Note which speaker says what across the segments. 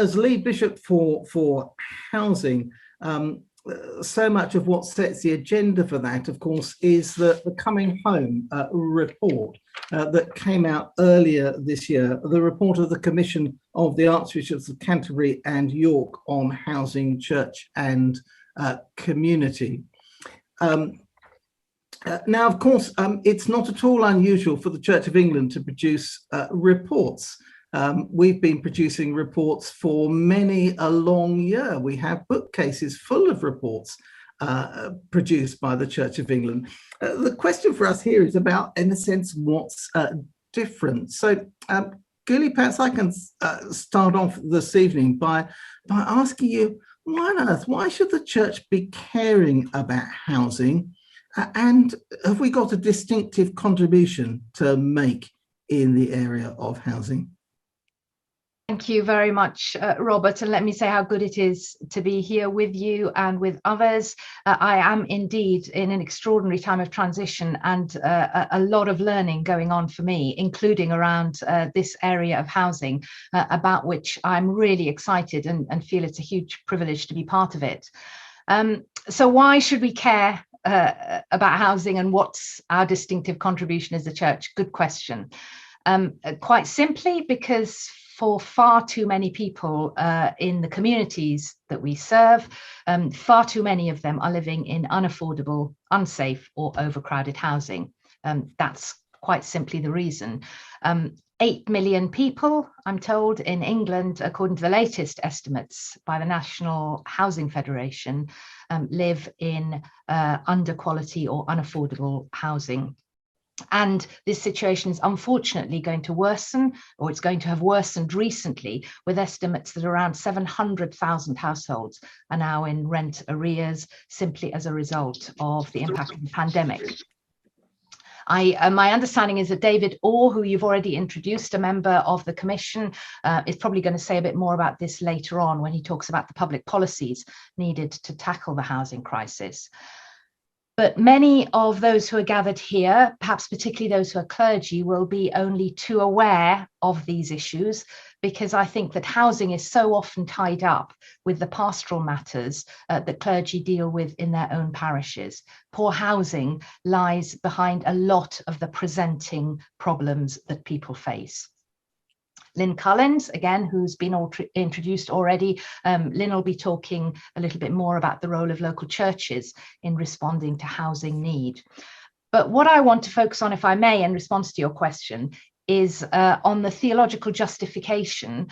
Speaker 1: as lead bishop for housing, so much of what sets the agenda for that, of course, is the Coming Home report that came out earlier this year, the report of the Commission of the Archbishops of Canterbury and York on housing, church and community. Now, of course, it's not at all unusual for the Church of England to produce reports. We've been producing reports for many a long year. We have bookcases full of reports produced by the Church of England. The question for us here is about, in a sense, what's different. So, Guli, perhaps I can start off this evening by asking you, why on earth, why should the Church be caring about housing? And have we got a distinctive contribution to make in the area of housing?
Speaker 2: Thank you very much, Robert, and let me say how good it is to be here with you and with others. I am indeed in an extraordinary time of transition and a lot of learning going on for me, including around this area of housing, about which I'm really excited and feel it's a huge privilege to be part of it. So why should we care about housing, and what's our distinctive contribution as a church? Good question. Quite simply, because for far too many people in the communities that we serve, far too many of them are living in unaffordable, unsafe or overcrowded housing. That's quite simply the reason. 8 million people, I'm told, in England, according to the latest estimates by the National Housing Federation, live in under quality or unaffordable housing. And this situation is unfortunately going to worsen, or it's going to have worsened recently, with estimates that around 700,000 households are now in rent arrears simply as a result of the impact of the pandemic. My understanding is that David Orr, who you've already introduced, a member of the Commission, is probably going to say a bit more about this later on when he talks about the public policies needed to tackle the housing crisis. But many of those who are gathered here, perhaps particularly those who are clergy, will be only too aware of these issues, because I think that housing is so often tied up with the pastoral matters that clergy deal with in their own parishes. Poor housing lies behind a lot of the presenting problems that people face. Lynn Cullens, again, who's been introduced already. Lynn will be talking a little bit more about the role of local churches in responding to housing need. But what I want to focus on, if I may, in response to your question, is on the theological justification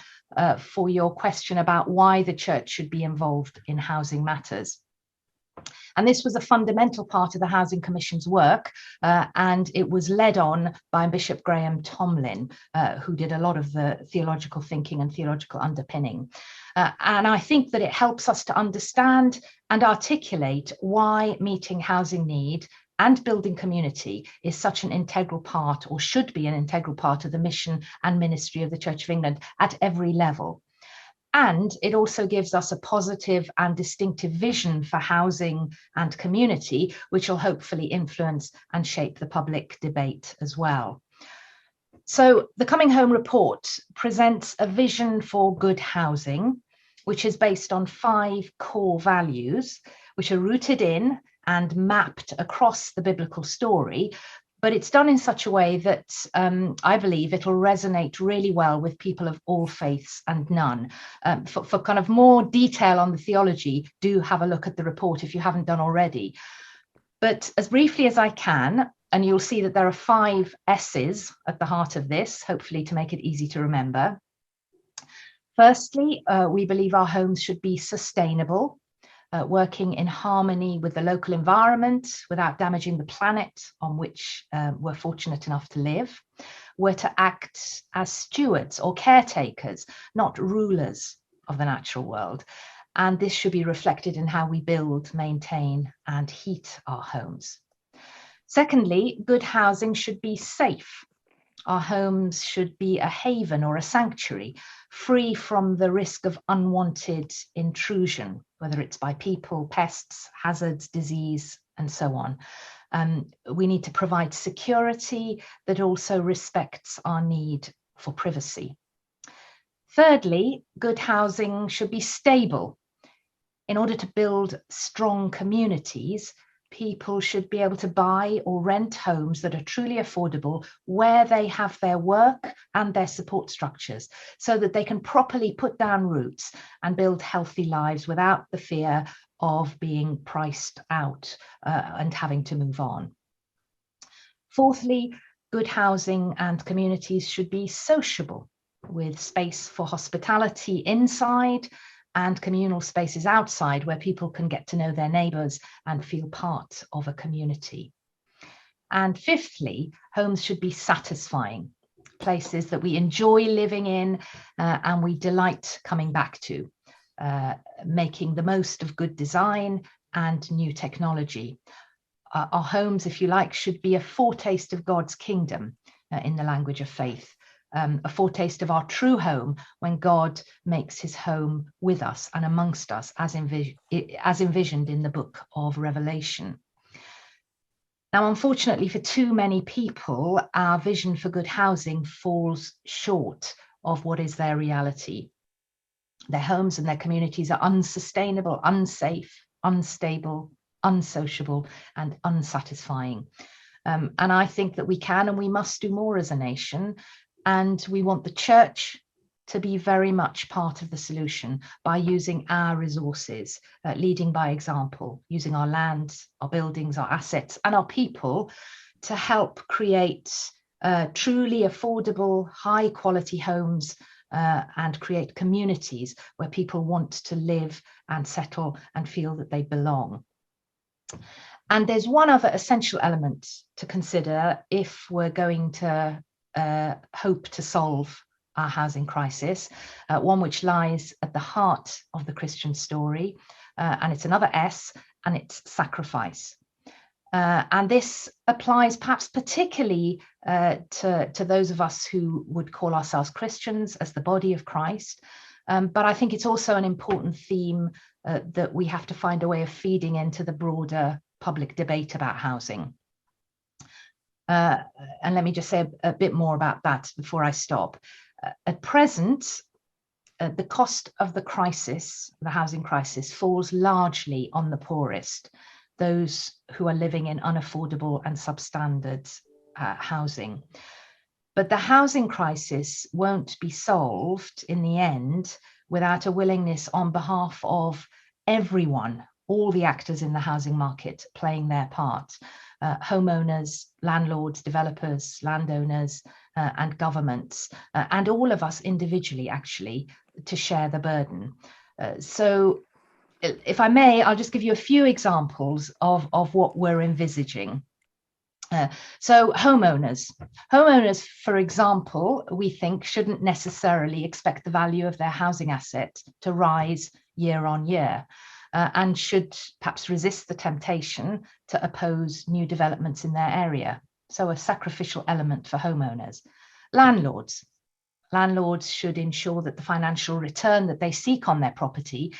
Speaker 2: for your question about why the church should be involved in housing matters. And this was a fundamental part of the Housing Commission's work, and it was led on by Bishop Graham Tomlin, who did a lot of the theological thinking and theological underpinning. And I think that it helps us to understand and articulate why meeting housing need and building community is such an integral part, or should be an integral part, of the mission and ministry of the Church of England at every level. And it also gives us a positive and distinctive vision for housing and community, which will hopefully influence and shape the public debate as well. So the Coming Home report presents a vision for good housing, which is based on 5 core values, which are rooted in and mapped across the biblical story. But it's done in such a way that I believe it'll resonate really well with people of all faiths and none. For kind of more detail on the theology, do have a look at the report if you haven't done already. But as briefly as I can, and you'll see that there are 5 S's at the heart of this, hopefully to make it easy to remember. Firstly, we believe our homes should be sustainable, working in harmony with the local environment without damaging the planet on which we're fortunate enough to live. We're to act as stewards or caretakers, not rulers of the natural world. And this should be reflected in how we build, maintain, and heat our homes. Secondly, good housing should be safe. Our homes should be a haven or a sanctuary, free from the risk of unwanted intrusion, whether it's by people, pests, hazards, disease, and so on. We need to provide security that also respects our need for privacy. Thirdly, good housing should be stable. In order to build strong communities, people should be able to buy or rent homes that are truly affordable where they have their work and their support structures, so that they can properly put down roots and build healthy lives without the fear of being priced out and having to move on. Fourthly, good housing and communities should be sociable, with space for hospitality inside and communal spaces outside where people can get to know their neighbours and feel part of a community. And fifthly, homes should be satisfying, places that we enjoy living in and we delight coming back to, making the most of good design and new technology. Our homes, if you like, should be a foretaste of God's kingdom in the language of faith. A foretaste of our true home when God makes his home with us and amongst us as envisioned in the book of Revelation. Now, unfortunately for too many people, our vision for good housing falls short of what is their reality. Their homes and their communities are unsustainable, unsafe, unstable, unsociable, and unsatisfying. And I think that we can and we must do more as a nation. And we want the church to be very much part of the solution by using our resources, leading by example, using our lands, our buildings, our assets, and our people to help create truly affordable, high quality homes and create communities where people want to live and settle and feel that they belong. And there's one other essential element to consider if we're going to hope to solve our housing crisis, one which lies at the heart of the Christian story, and it's another S, and it's sacrifice. And this applies perhaps particularly to those of us who would call ourselves Christians as the body of Christ. But I think it's also an important theme that we have to find a way of feeding into the broader public debate about housing. And let me just say a bit more about that before I stop. At present, the cost of the crisis, the housing crisis, falls largely on the poorest, those who are living in unaffordable and substandard housing. But the housing crisis won't be solved in the end without a willingness on behalf of everyone, all the actors in the housing market playing their part. Homeowners, landlords, developers, landowners, and governments, and all of us individually, actually, to share the burden. So if I may, I'll just give you a few examples of what we're envisaging. So homeowners, for example, we think shouldn't necessarily expect the value of their housing asset to rise year on year. And should perhaps resist the temptation to oppose new developments in their area. So a sacrificial element for homeowners. Landlords should ensure that the financial return that they seek on their property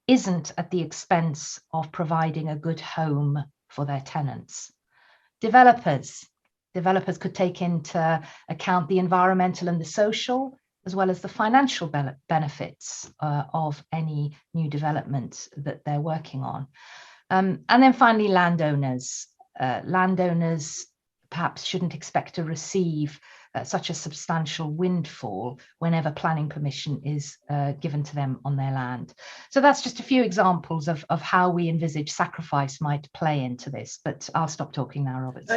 Speaker 2: isn't at the expense of providing a good home for their tenants. Developers could take into account the environmental and the social, as well as the financial benefits of any new development that they're working on. And then finally, landowners. Landowners perhaps shouldn't expect to receive such a substantial windfall whenever planning permission is given to them on their land. So that's just a few examples of how we envisage sacrifice might play into this, but I'll stop talking now, Robert.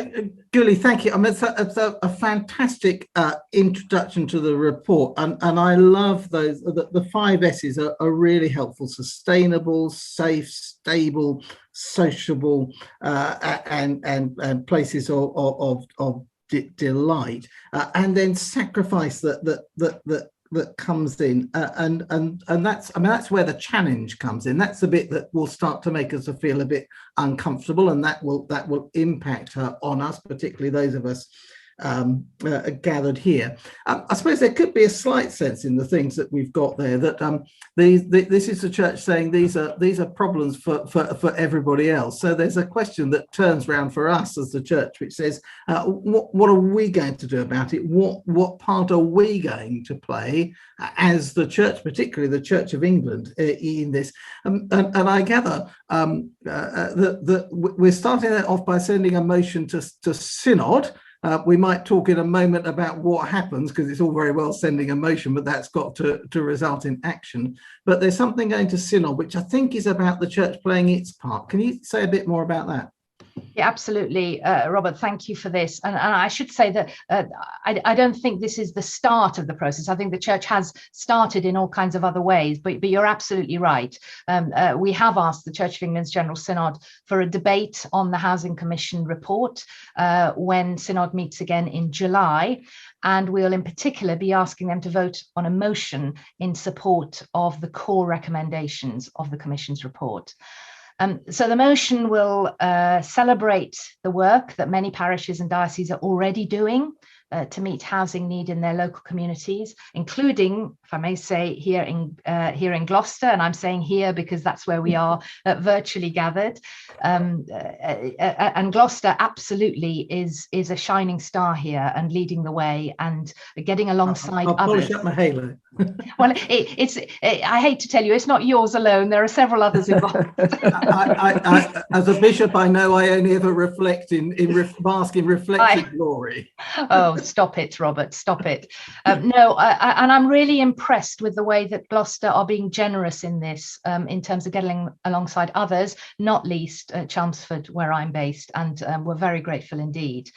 Speaker 1: Julie, thank you. I mean, it's a fantastic introduction to the report, and I love those. The 5 S's are really helpful: sustainable, safe, stable, sociable, and places of delight, and then sacrifice that comes in, and that's where the challenge comes in. That's the bit that will start to make us feel a bit uncomfortable, and that will impact on us, particularly those of us gathered here. I suppose there could be a slight sense in the things that we've got there that this is the church saying these are problems for everybody else. So there's a question that turns around for us as the church, which says, what are we going to do about it? What part are we going to play as the church, particularly the Church of England, in this? And I gather that we're starting that off by sending a motion to synod. We might talk in a moment about what happens, because it's all very well sending a motion, but that's got to result in action. But there's something going to synod, which I think is about the church playing its part. Can you say a bit more about that?
Speaker 2: Yeah, absolutely, Robert. Thank you for this. And I should say that I don't think this is the start of the process. I think the church has started in all kinds of other ways, but you're absolutely right. We have asked the Church of England's General Synod for a debate on the Housing Commission report when Synod meets again in July. And we'll in particular be asking them to vote on a motion in support of the core recommendations of the Commission's report. So the motion will celebrate the work that many parishes and dioceses are already doing to meet housing need in their local communities, including, if I may say, here in Gloucester, and I'm saying here because that's where we are virtually gathered. And Gloucester absolutely is a shining star here and leading the way and getting alongside
Speaker 1: I'll polish
Speaker 2: others.
Speaker 1: up my halo.
Speaker 2: Well, I hate to tell you, it's not yours alone. There are several others involved.
Speaker 1: As a bishop, I know I only ever reflect bask in reflected glory.
Speaker 2: Oh, stop it, Robert, stop it. No, and I'm really impressed with the way that Gloucester are being generous in this, in terms of getting alongside others, not least Chelmsford, where I'm based, and we're very grateful indeed.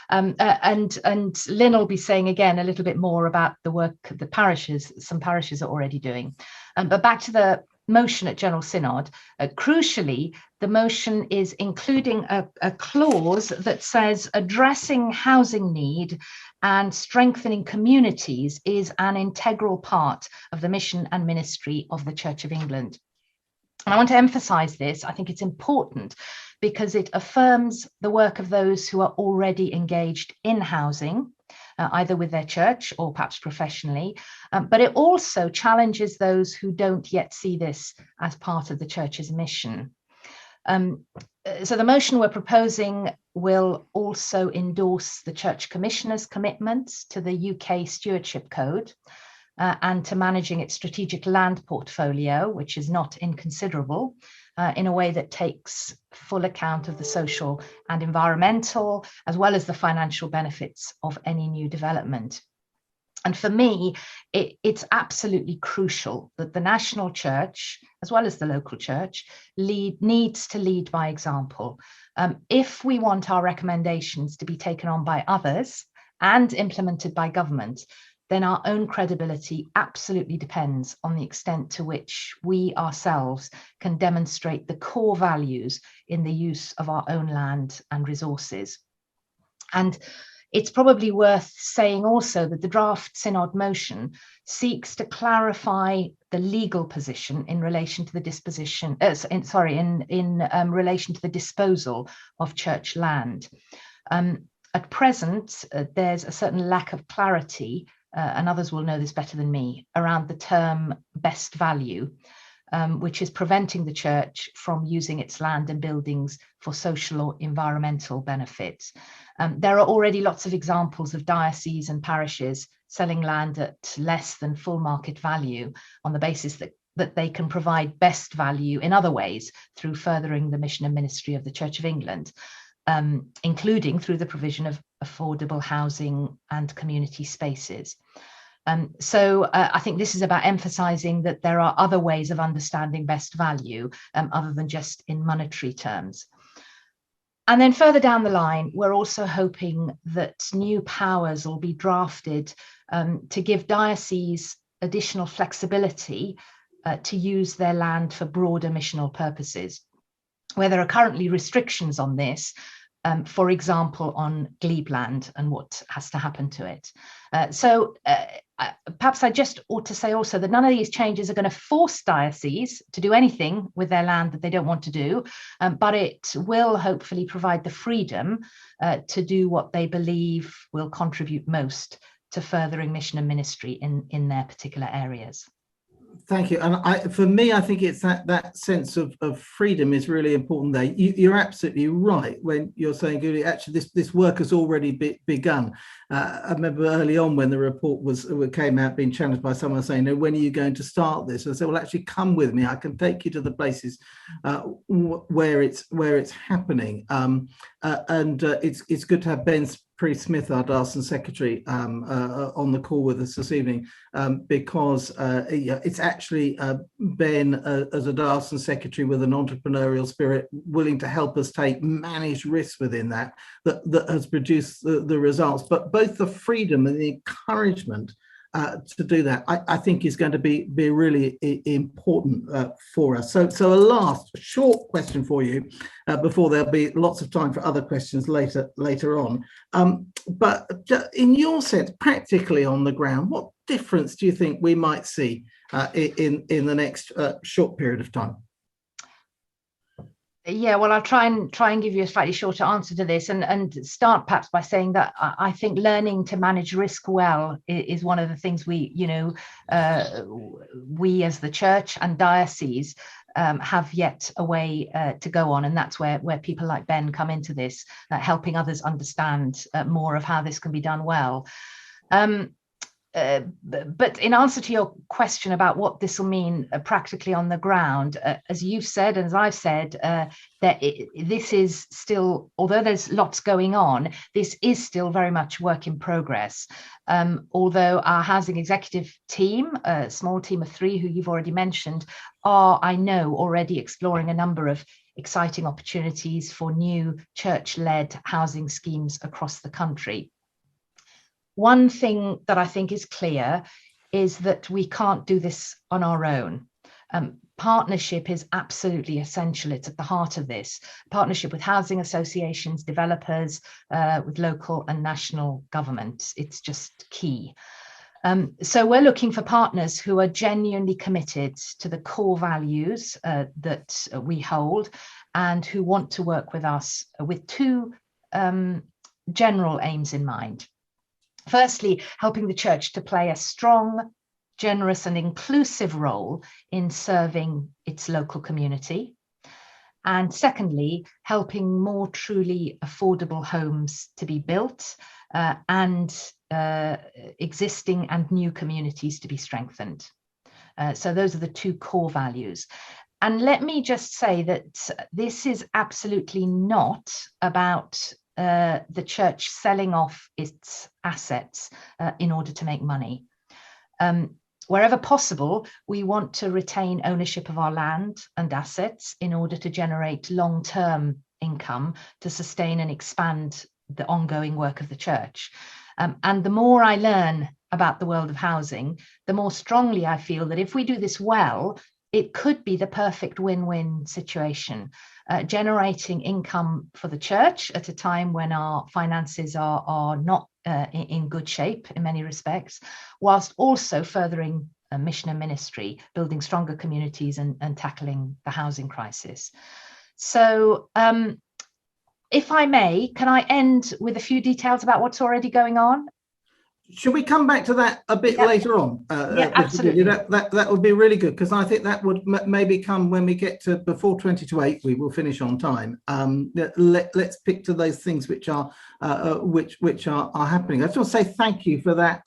Speaker 2: And Lynn will be saying again a little bit more about the work that some parishes are already doing. But back to the motion at General Synod, crucially, the motion is including a clause that says addressing housing need and strengthening communities is an integral part of the mission and ministry of the Church of England. And I want to emphasize this. I think it's important because it affirms the work of those who are already engaged in housing, either with their church or perhaps professionally, but it also challenges those who don't yet see this as part of the church's mission. So the motion we're proposing will also endorse the Church Commissioner's commitments to the UK Stewardship Code and to managing its strategic land portfolio, which is not inconsiderable, in a way that takes full account of the social and environmental, as well as the financial benefits of any new development. And for me, it's absolutely crucial that the national church, as well as the local church, needs to lead by example. If we want our recommendations to be taken on by others and implemented by government, then our own credibility absolutely depends on the extent to which we ourselves can demonstrate the core values in the use of our own land and resources. And it's probably worth saying also that the draft synod motion seeks to clarify the legal position in relation to the disposition, in relation to the disposal of church land. At present, there's a certain lack of clarity, and others will know this better than me, around the term best value, which is preventing the church from using its land and buildings for social or environmental benefits. There are already lots of examples of dioceses and parishes selling land at less than full market value on the basis that they can provide best value in other ways through furthering the mission and ministry of the Church of England, including through the provision of affordable housing and community spaces. So I think this is about emphasising that there are other ways of understanding best value other than just in monetary terms. And then further down the line, we're also hoping that new powers will be drafted to give dioceses additional flexibility to use their land for broader missional purposes. Where there are currently restrictions on this, for example, on glebe land and what has to happen to it. So perhaps I just ought to say also that none of these changes are going to force dioceses to do anything with their land that they don't want to do, but it will hopefully provide the freedom to do what they believe will contribute most to furthering mission and ministry in their particular areas.
Speaker 1: Thank you. And for me, I think it's that sense of freedom is really important there. You're absolutely right when you're saying, Julie, actually, this work has already begun. I remember early on when the report came out, being challenged by someone saying, "No, when are you going to start this?" And I said, "Well, actually, come with me. I can take you to the places where it's happening." It's good to have Ben Smith, our Diocesan Secretary, on the call with us this evening, because it's actually Ben as a Diocesan Secretary with an entrepreneurial spirit, willing to help us take managed risks within that has produced the results. But both the freedom and the encouragement to do that, I think, is going to be really important for us. So a last short question for you before there'll be lots of time for other questions later on. But in your sense, practically on the ground, what difference do you think we might see in the next short period of time?
Speaker 2: Yeah, well, I'll try and give you a slightly shorter answer to this, and start perhaps by saying that I think learning to manage risk well is one of the things we as the church and diocese have yet a way to go on, and that's where people like Ben come into this, helping others understand more of how this can be done well. But in answer to your question about what this will mean practically on the ground, as you've said and as I've said, that this is still, although there's lots going on, this is still very much work in progress. Although our housing executive team, a small team of 3 who you've already mentioned, are, I know, already exploring a number of exciting opportunities for new church-led housing schemes across the country. One thing that I think is clear is that we can't do this on our own. Partnership is absolutely essential. It's at the heart of this. Partnership with housing associations, developers, with local and national government. It's just key. So we're looking for partners who are genuinely committed to the core values that we hold, and who want to work with us with 2 general aims in mind. Firstly, helping the church to play a strong, generous and inclusive role in serving its local community. And secondly, helping more truly affordable homes to be built and existing and new communities to be strengthened. So those are the 2 core values. And let me just say that this is absolutely not about the church selling off its assets in order to make money. Wherever possible, we want to retain ownership of our land and assets in order to generate long-term income to sustain and expand the ongoing work of the church. And the more I learn about the world of housing, the more strongly I feel that if we do this well, it could be the perfect win-win situation, generating income for the church at a time when our finances are not in good shape in many respects, whilst also furthering mission and ministry, building stronger communities and tackling the housing crisis. So if I may, can I end with a few details about what's already going on?
Speaker 1: Should we come back to that a bit later on?
Speaker 2: Yeah, absolutely.
Speaker 1: That would be really good, because I think that would maybe come when we get to before 20 to 8. We will finish on time. Let's pick to those things which are happening. I just want to say thank you for that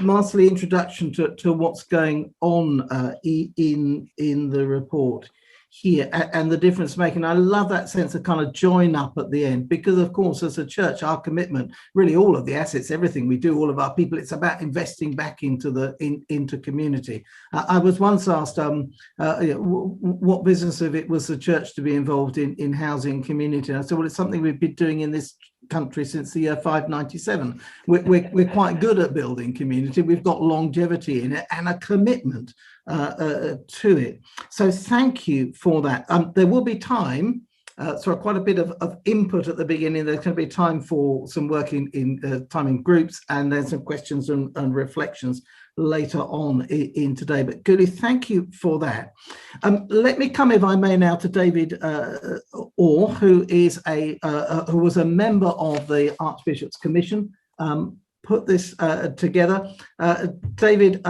Speaker 1: masterly introduction to what's going on in the report here and the difference making. I love that sense of kind of join up at the end, because of course as a church our commitment, really all of the assets, everything we do, all of our people, it's about investing back into into community. I was once asked what business of it was the church to be involved in housing community, and I said, well, it's something we've been doing in this country since the year 597. We're quite good at building community. We've got longevity in it and a commitment to it. So thank you for that. There will be time So quite a bit of input at the beginning. There's going to be time for some work in groups, and then some questions and reflections later on in today. But Guli, thank you for that. Let me come, if I may, now to David Orr, who was a member of the Archbishop's Commission. Put this together. David,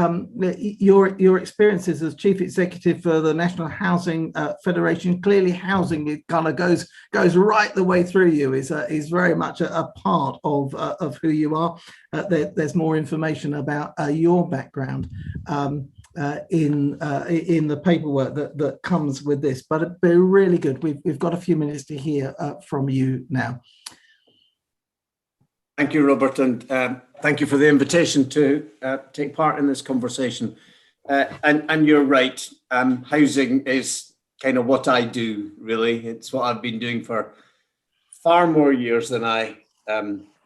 Speaker 1: your experiences as Chief Executive for the National Housing Federation, clearly housing, it kind of goes right the way through you, is very much a part of who you are. There's more information about your background in the paperwork that comes with this, but it'd be really good. We've got a few minutes to hear from you now.
Speaker 3: Thank you, Robert, and thank you for the invitation to take part in this conversation. And you're right, housing is kind of what I do, really. It's what I've been doing for far more years than I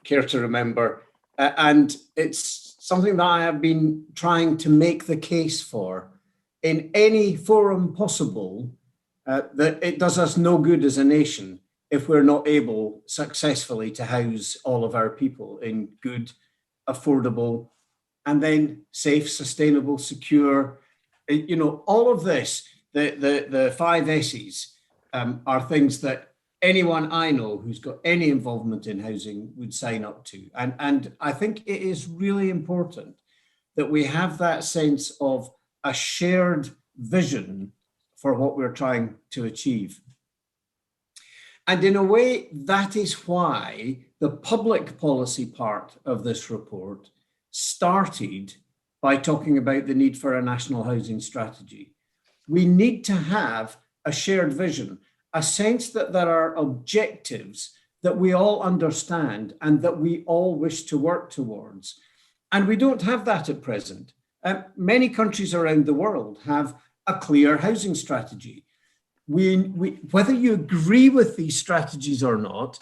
Speaker 3: care to remember. And it's something that I have been trying to make the case for in any forum possible, that it does us no good as a nation if we're not able successfully to house all of our people in good, affordable, and then safe, sustainable, secure, all of this, the 5 S's are things that anyone I know who's got any involvement in housing would sign up to. And I think it is really important that we have that sense of a shared vision for what we're trying to achieve. And in a way, that is why the public policy part of this report started by talking about the need for a national housing strategy. We need to have a shared vision, a sense that there are objectives that we all understand and that we all wish to work towards. And we don't have that at present. Many countries around the world have a clear housing strategy. Whether you agree with these strategies or not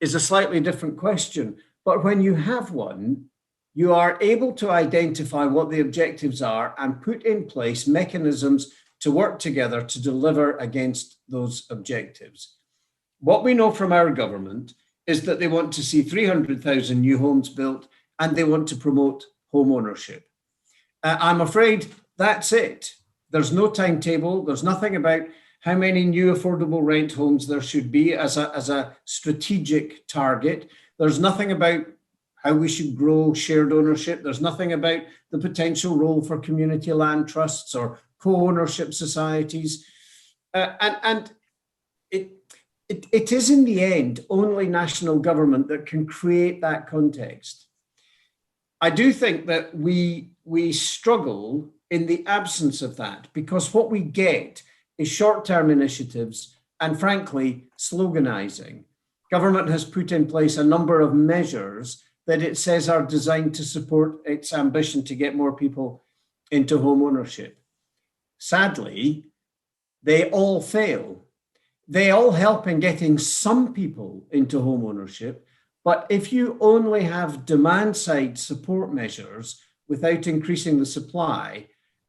Speaker 3: is a slightly different question. But when you have one, you are able to identify what the objectives are and put in place mechanisms to work together to deliver against those objectives. What we know from our government is that they want to see 300,000 new homes built and they want to promote home ownership. I'm afraid that's it. There's no timetable. There's nothing about how many new affordable rent homes there should be as a strategic target. There's nothing about how we should grow shared ownership. There's nothing about the potential role for community land trusts or co-ownership societies. And it is in the end only national government that can create that context. I do think that we struggle in the absence of that, because what we get is short-term initiatives and, frankly, sloganizing. Government has put in place a number of measures that it says are designed to support its ambition to get more people into home ownership. Sadly, they all fail. They all help in getting some people into home ownership, but if you only have demand-side support measures without increasing the supply,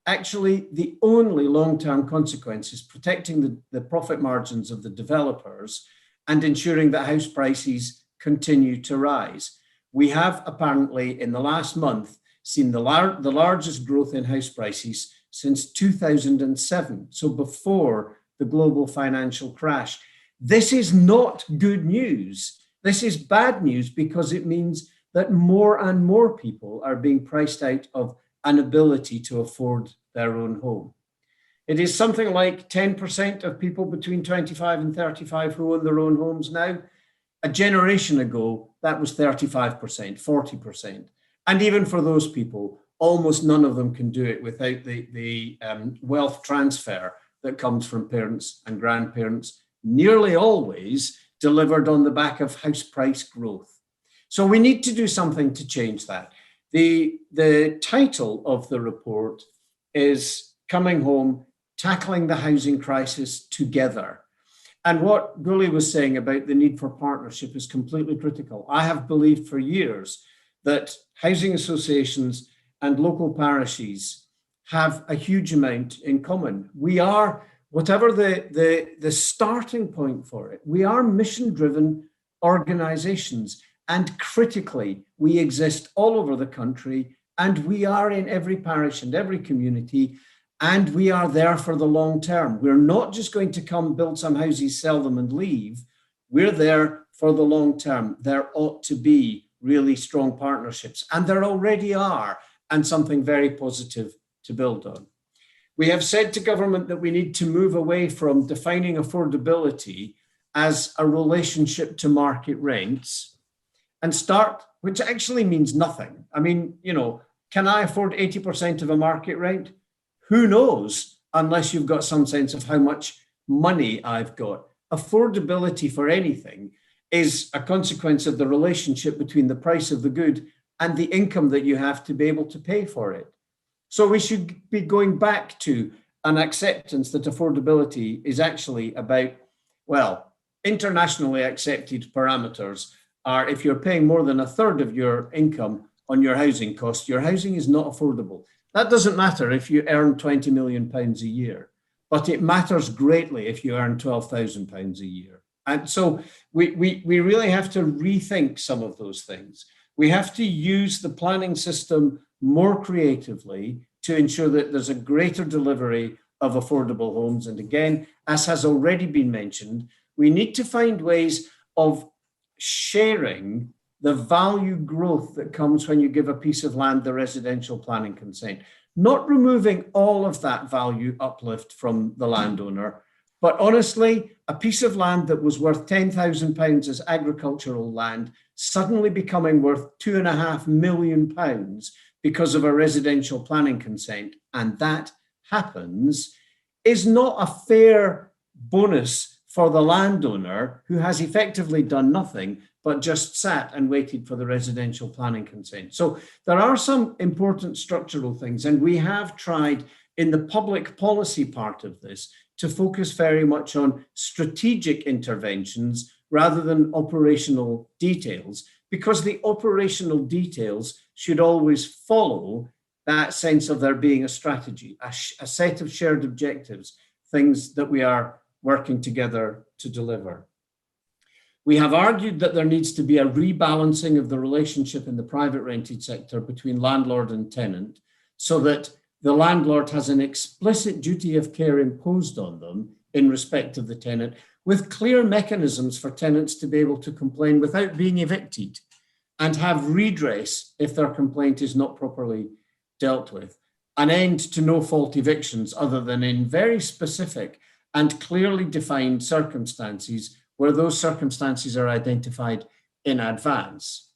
Speaker 3: actually, the only long-term consequence is protecting the profit margins of the developers and ensuring that house prices continue to rise. We have apparently, in the last month, seen the largest growth in house prices since 2007, so before the global financial crash. This is not good news. This is bad news because it means that more and more people are being priced out of an ability to afford their own home. It is something like 10% of people between 25 and 35 who own their own homes now. A generation ago, that was 35%, 40%. And even for those people, almost none of them can do it without the wealth transfer that comes from parents and grandparents, nearly always delivered on the back of house price growth. So we need to do something to change that. The title of the report is Coming Home, Tackling the Housing Crisis Together. And what Guli was saying about the need for partnership is completely critical. I have believed for years that housing associations and local parishes have a huge amount in common. We are whatever the starting point for it, we are mission-driven organizations, and critically, we exist all over the country, and we are in every parish and every community, and we are there for the long term. We're not just going to come, build some houses, sell them and leave. We're there for the long term. There ought to be really strong partnerships, and there already are, and something very positive to build on. We have said to government that we need to move away from defining affordability as a relationship to market rents and start, which actually means nothing. I mean, you know, can I afford 80% of a market rent? Who knows, unless you've got some sense of how much money I've got. Affordability for anything is a consequence of the relationship between the price of the good and the income that you have to be able to pay for it. So we should be going back to an acceptance that affordability is actually about, well, internationally accepted parameters are if you're paying more than a third of your income on your housing cost, your housing is not affordable. That doesn't matter if you earn £20 million a year, but it matters greatly if you earn £12,000 a year. And so we really have to rethink some of those things. We have to use the planning system more creatively to ensure that there's a greater delivery of affordable homes. And again, as has already been mentioned, we need to find ways of sharing the value growth that comes when you give a piece of land the residential planning consent, not removing all of that value uplift from the landowner, but honestly, a piece of land that was worth £10,000 as agricultural land suddenly becoming worth £2.5 million because of a residential planning consent, and that happens, is not a fair bonus for the landowner who has effectively done nothing but just sat and waited for the residential planning consent. So there are some important structural things, and we have tried in the public policy part of this to focus very much on strategic interventions rather than operational details, because the operational details should always follow that sense of there being a strategy, a set of shared objectives, things that we are working together to deliver. We have argued that there needs to be a rebalancing of the relationship in the private rented sector between landlord and tenant, so that the landlord has an explicit duty of care imposed on them in respect of the tenant, with clear mechanisms for tenants to be able to complain without being evicted and have redress if their complaint is not properly dealt with. An end to no-fault evictions other than in very specific and clearly defined circumstances where those circumstances are identified in advance.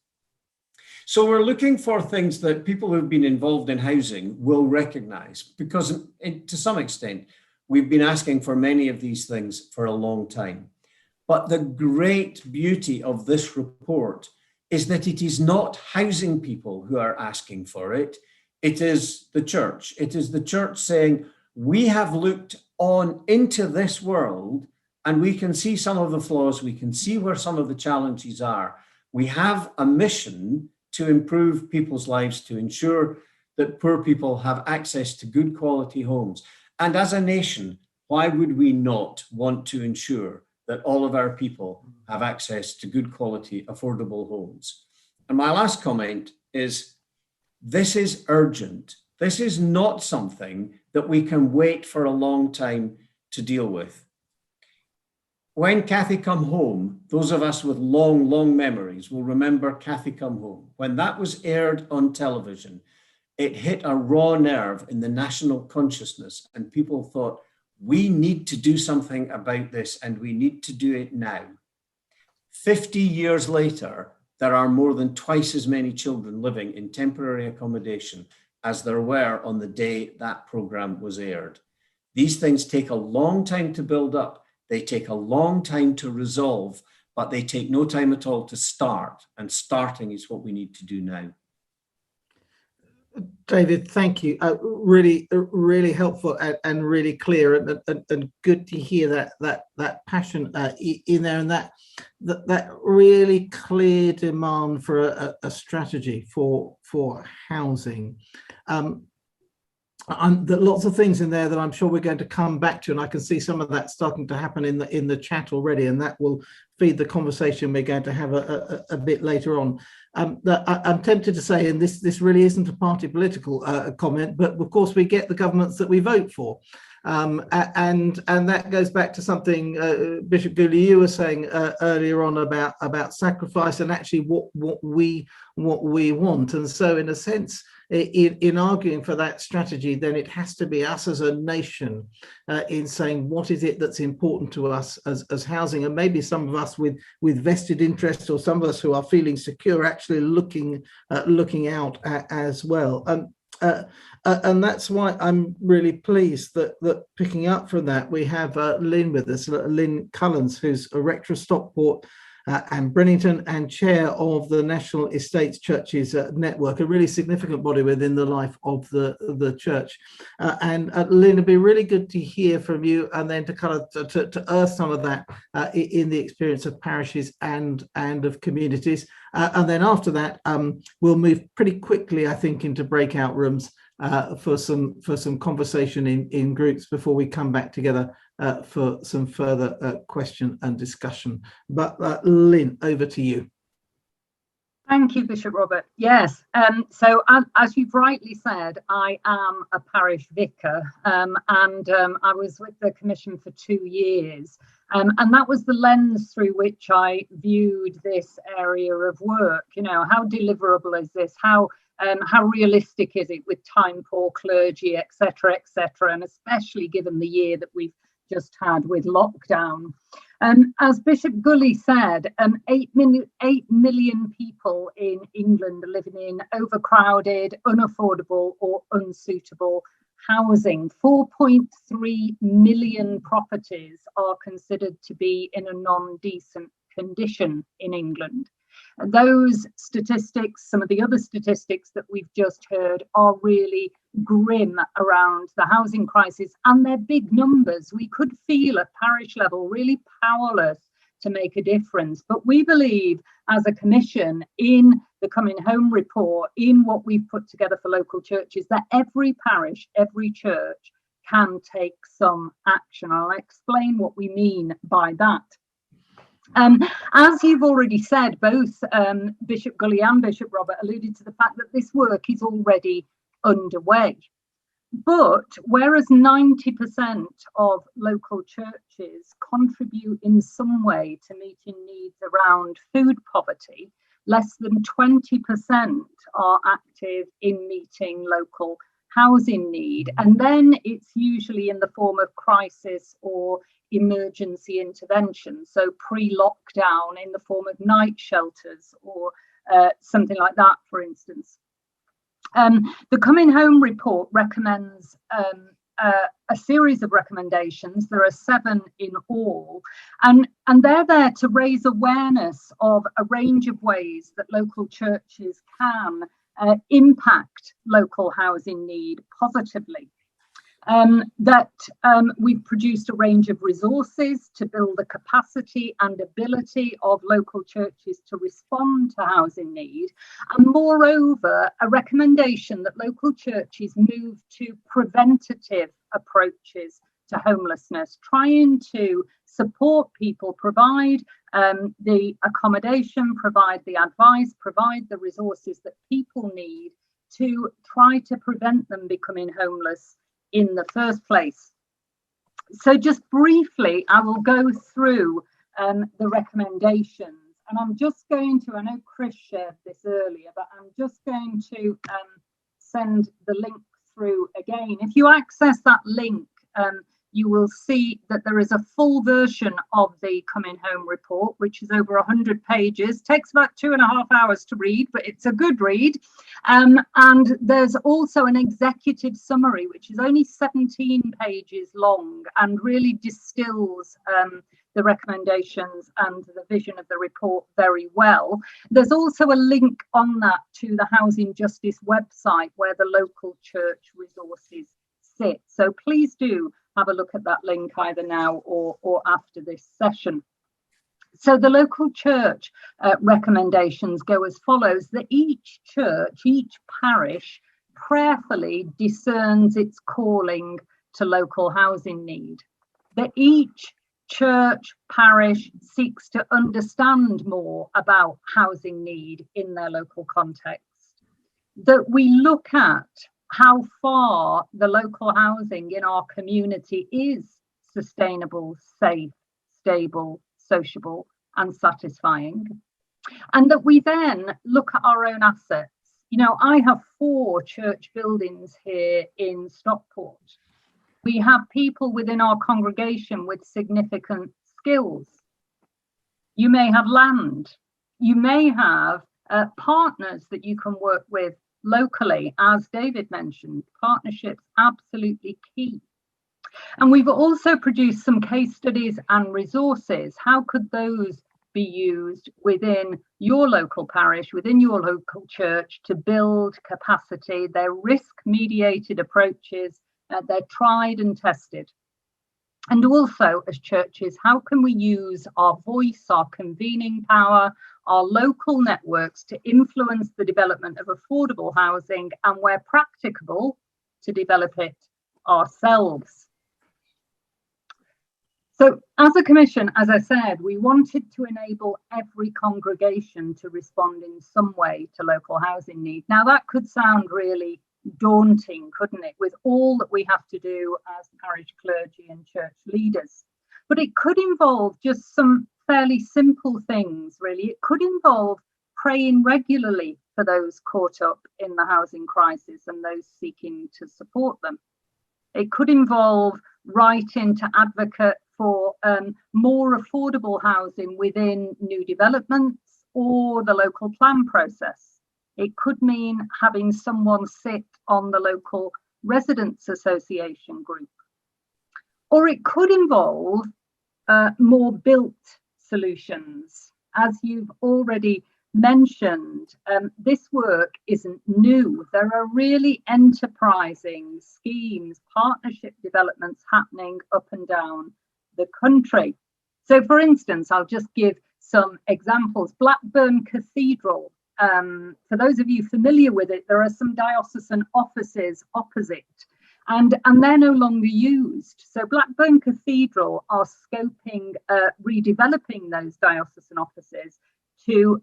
Speaker 3: So we're looking for things that people who've been involved in housing will recognize, because to some extent, we've been asking for many of these things for a long time. But the great beauty of this report is that it is not housing people who are asking for it. It is the church. It is the church saying, we have looked on into this world and we can see some of the flaws. We can see where some of the challenges are. We have a mission to improve people's lives, to ensure that poor people have access to good quality homes. And as a nation, why would we not want to ensure that all of our people have access to good quality, affordable homes? And my last comment is, this is urgent. This is not something that we can wait for a long time to deal with. When Cathy Come Home, those of us with long memories will remember Cathy Come Home. When that was aired on television, it hit a raw nerve in the national consciousness, and people thought, we need to do something about this, and we need to do it now. 50 years later, there are more than twice as many children living in temporary accommodation as there were on the day that program was aired. These things take a long time to build up. They take a long time to resolve, but they take no time at all to start. And starting is what we need to do now.
Speaker 1: David, thank you. Really helpful and really clear, and good to hear that passion in there, and that really clear demand for a strategy for housing. lots of things in there that I'm sure we're going to come back to, and I can see some of that starting to happen in the chat already, and that will feed the conversation we're going to have a bit later on. I'm tempted to say, and this really isn't a party political comment, but of course we get the governments that we vote for. And that goes back to something Bishop Gooley, you were saying earlier on about sacrifice and actually what we want. And so in a sense, in arguing for that strategy, then it has to be us as a nation in saying what is it that's important to us as housing, and maybe some of us with vested interest, or some of us who are feeling secure actually looking out as well. And that's why I'm really pleased that picking up from that, we have Lynn with us, Lynn Cullens, who's a rector of Stockport and Brennington and chair of the National Estates Churches Network, a really significant body within the life of the church. And Lynn, it'd be really good to hear from you, and then to kind of to earth some of that in the experience of parishes and of communities. And then after that, we'll move pretty quickly, I think, into breakout rooms for some conversation in groups before we come back together for some further question and discussion. But Lynn, over to you.
Speaker 4: Thank you, Bishop Robert. Yes, so as you've rightly said, I am a parish vicar, and I was with the Commission for 2 years. And that was the lens through which I viewed this area of work. You know, how deliverable is this? How realistic is it with time poor clergy, etc., etc., and especially given the year that we've just had with lockdown. As Bishop Gully said, 8 million people in England are living in overcrowded, unaffordable or unsuitable housing. 4.3 million properties are considered to be in a non-decent condition in England. Those statistics, some of the other statistics that we've just heard, are really grim around the housing crisis, and they're big numbers. We could feel at parish level really powerless to make a difference, but we believe as a commission in the Coming Home report, in what we've put together for local churches, that every parish, every church can take some action. I'll explain what we mean by that. As you've already said, both Bishop Gully and Bishop Robert alluded to the fact that this work is already underway. But whereas 90% of local churches contribute in some way to meeting needs around food poverty, less than 20% are active in meeting local housing need. And then it's usually in the form of crisis or emergency intervention, so pre-lockdown in the form of night shelters or something like that, for instance. The Coming Home report recommends a series of recommendations. There are 7 in all, and they're there to raise awareness of a range of ways that local churches can impact local housing need positively. We've produced a range of resources to build the capacity and ability of local churches to respond to housing need, and moreover a recommendation that local churches move to preventative approaches to homelessness, trying to support people, provide the accommodation, provide the advice, provide the resources that people need to try to prevent them becoming homeless in the first place. So just briefly, I will go through the recommendations, and I'm just going to, I know Chris shared this earlier, but I'm just going to send the link through again. If you access that link, you will see that there is a full version of the Coming Home report, which is over 100 pages, takes about 2.5 hours to read, but it's a good read. And there's also an executive summary, which is only 17 pages long and really distills the recommendations and the vision of the report very well. There's also a link on that to the Housing Justice website where the local church resources sit. So please do have a look at that link either now or after this session. So the local church recommendations go as follows: that each church, each parish prayerfully discerns its calling to local housing need, that each church, parish seeks to understand more about housing need in their local context, that we look at how far the local housing in our community is sustainable, safe, stable, sociable, and satisfying, and that we then look at our own assets. You know, I have 4 church buildings here in Stockport. We have people within our congregation with significant skills. You may have land. You may have partners that you can work with locally, as David mentioned. Partnerships absolutely key. And we've also produced some case studies and resources. How could those be used within your local parish, within your local church, to build capacity? They're risk-mediated approaches. They're tried and tested. And also, as churches, how can we use our voice, our convening power, our local networks to influence the development of affordable housing, and where practicable, to develop it ourselves? So as a commission, as I said, we wanted to enable every congregation to respond in some way to local housing need. Now that could sound really daunting, couldn't it, with all that we have to do as parish clergy and church leaders? But it could involve just some fairly simple things, really. It could involve praying regularly for those caught up in the housing crisis and those seeking to support them. It could involve writing to advocate for more affordable housing within new developments or the local plan process. It could mean having someone sit on the local residents association group. Or it could involve more built solutions. As you've already mentioned, this work isn't new. There are really enterprising schemes, partnership developments happening up and down the country. So for instance, I'll just give some examples. Blackburn Cathedral, for those of you familiar with it, there are some diocesan offices opposite, and they're no longer used. So Blackburn Cathedral are scoping redeveloping those diocesan offices to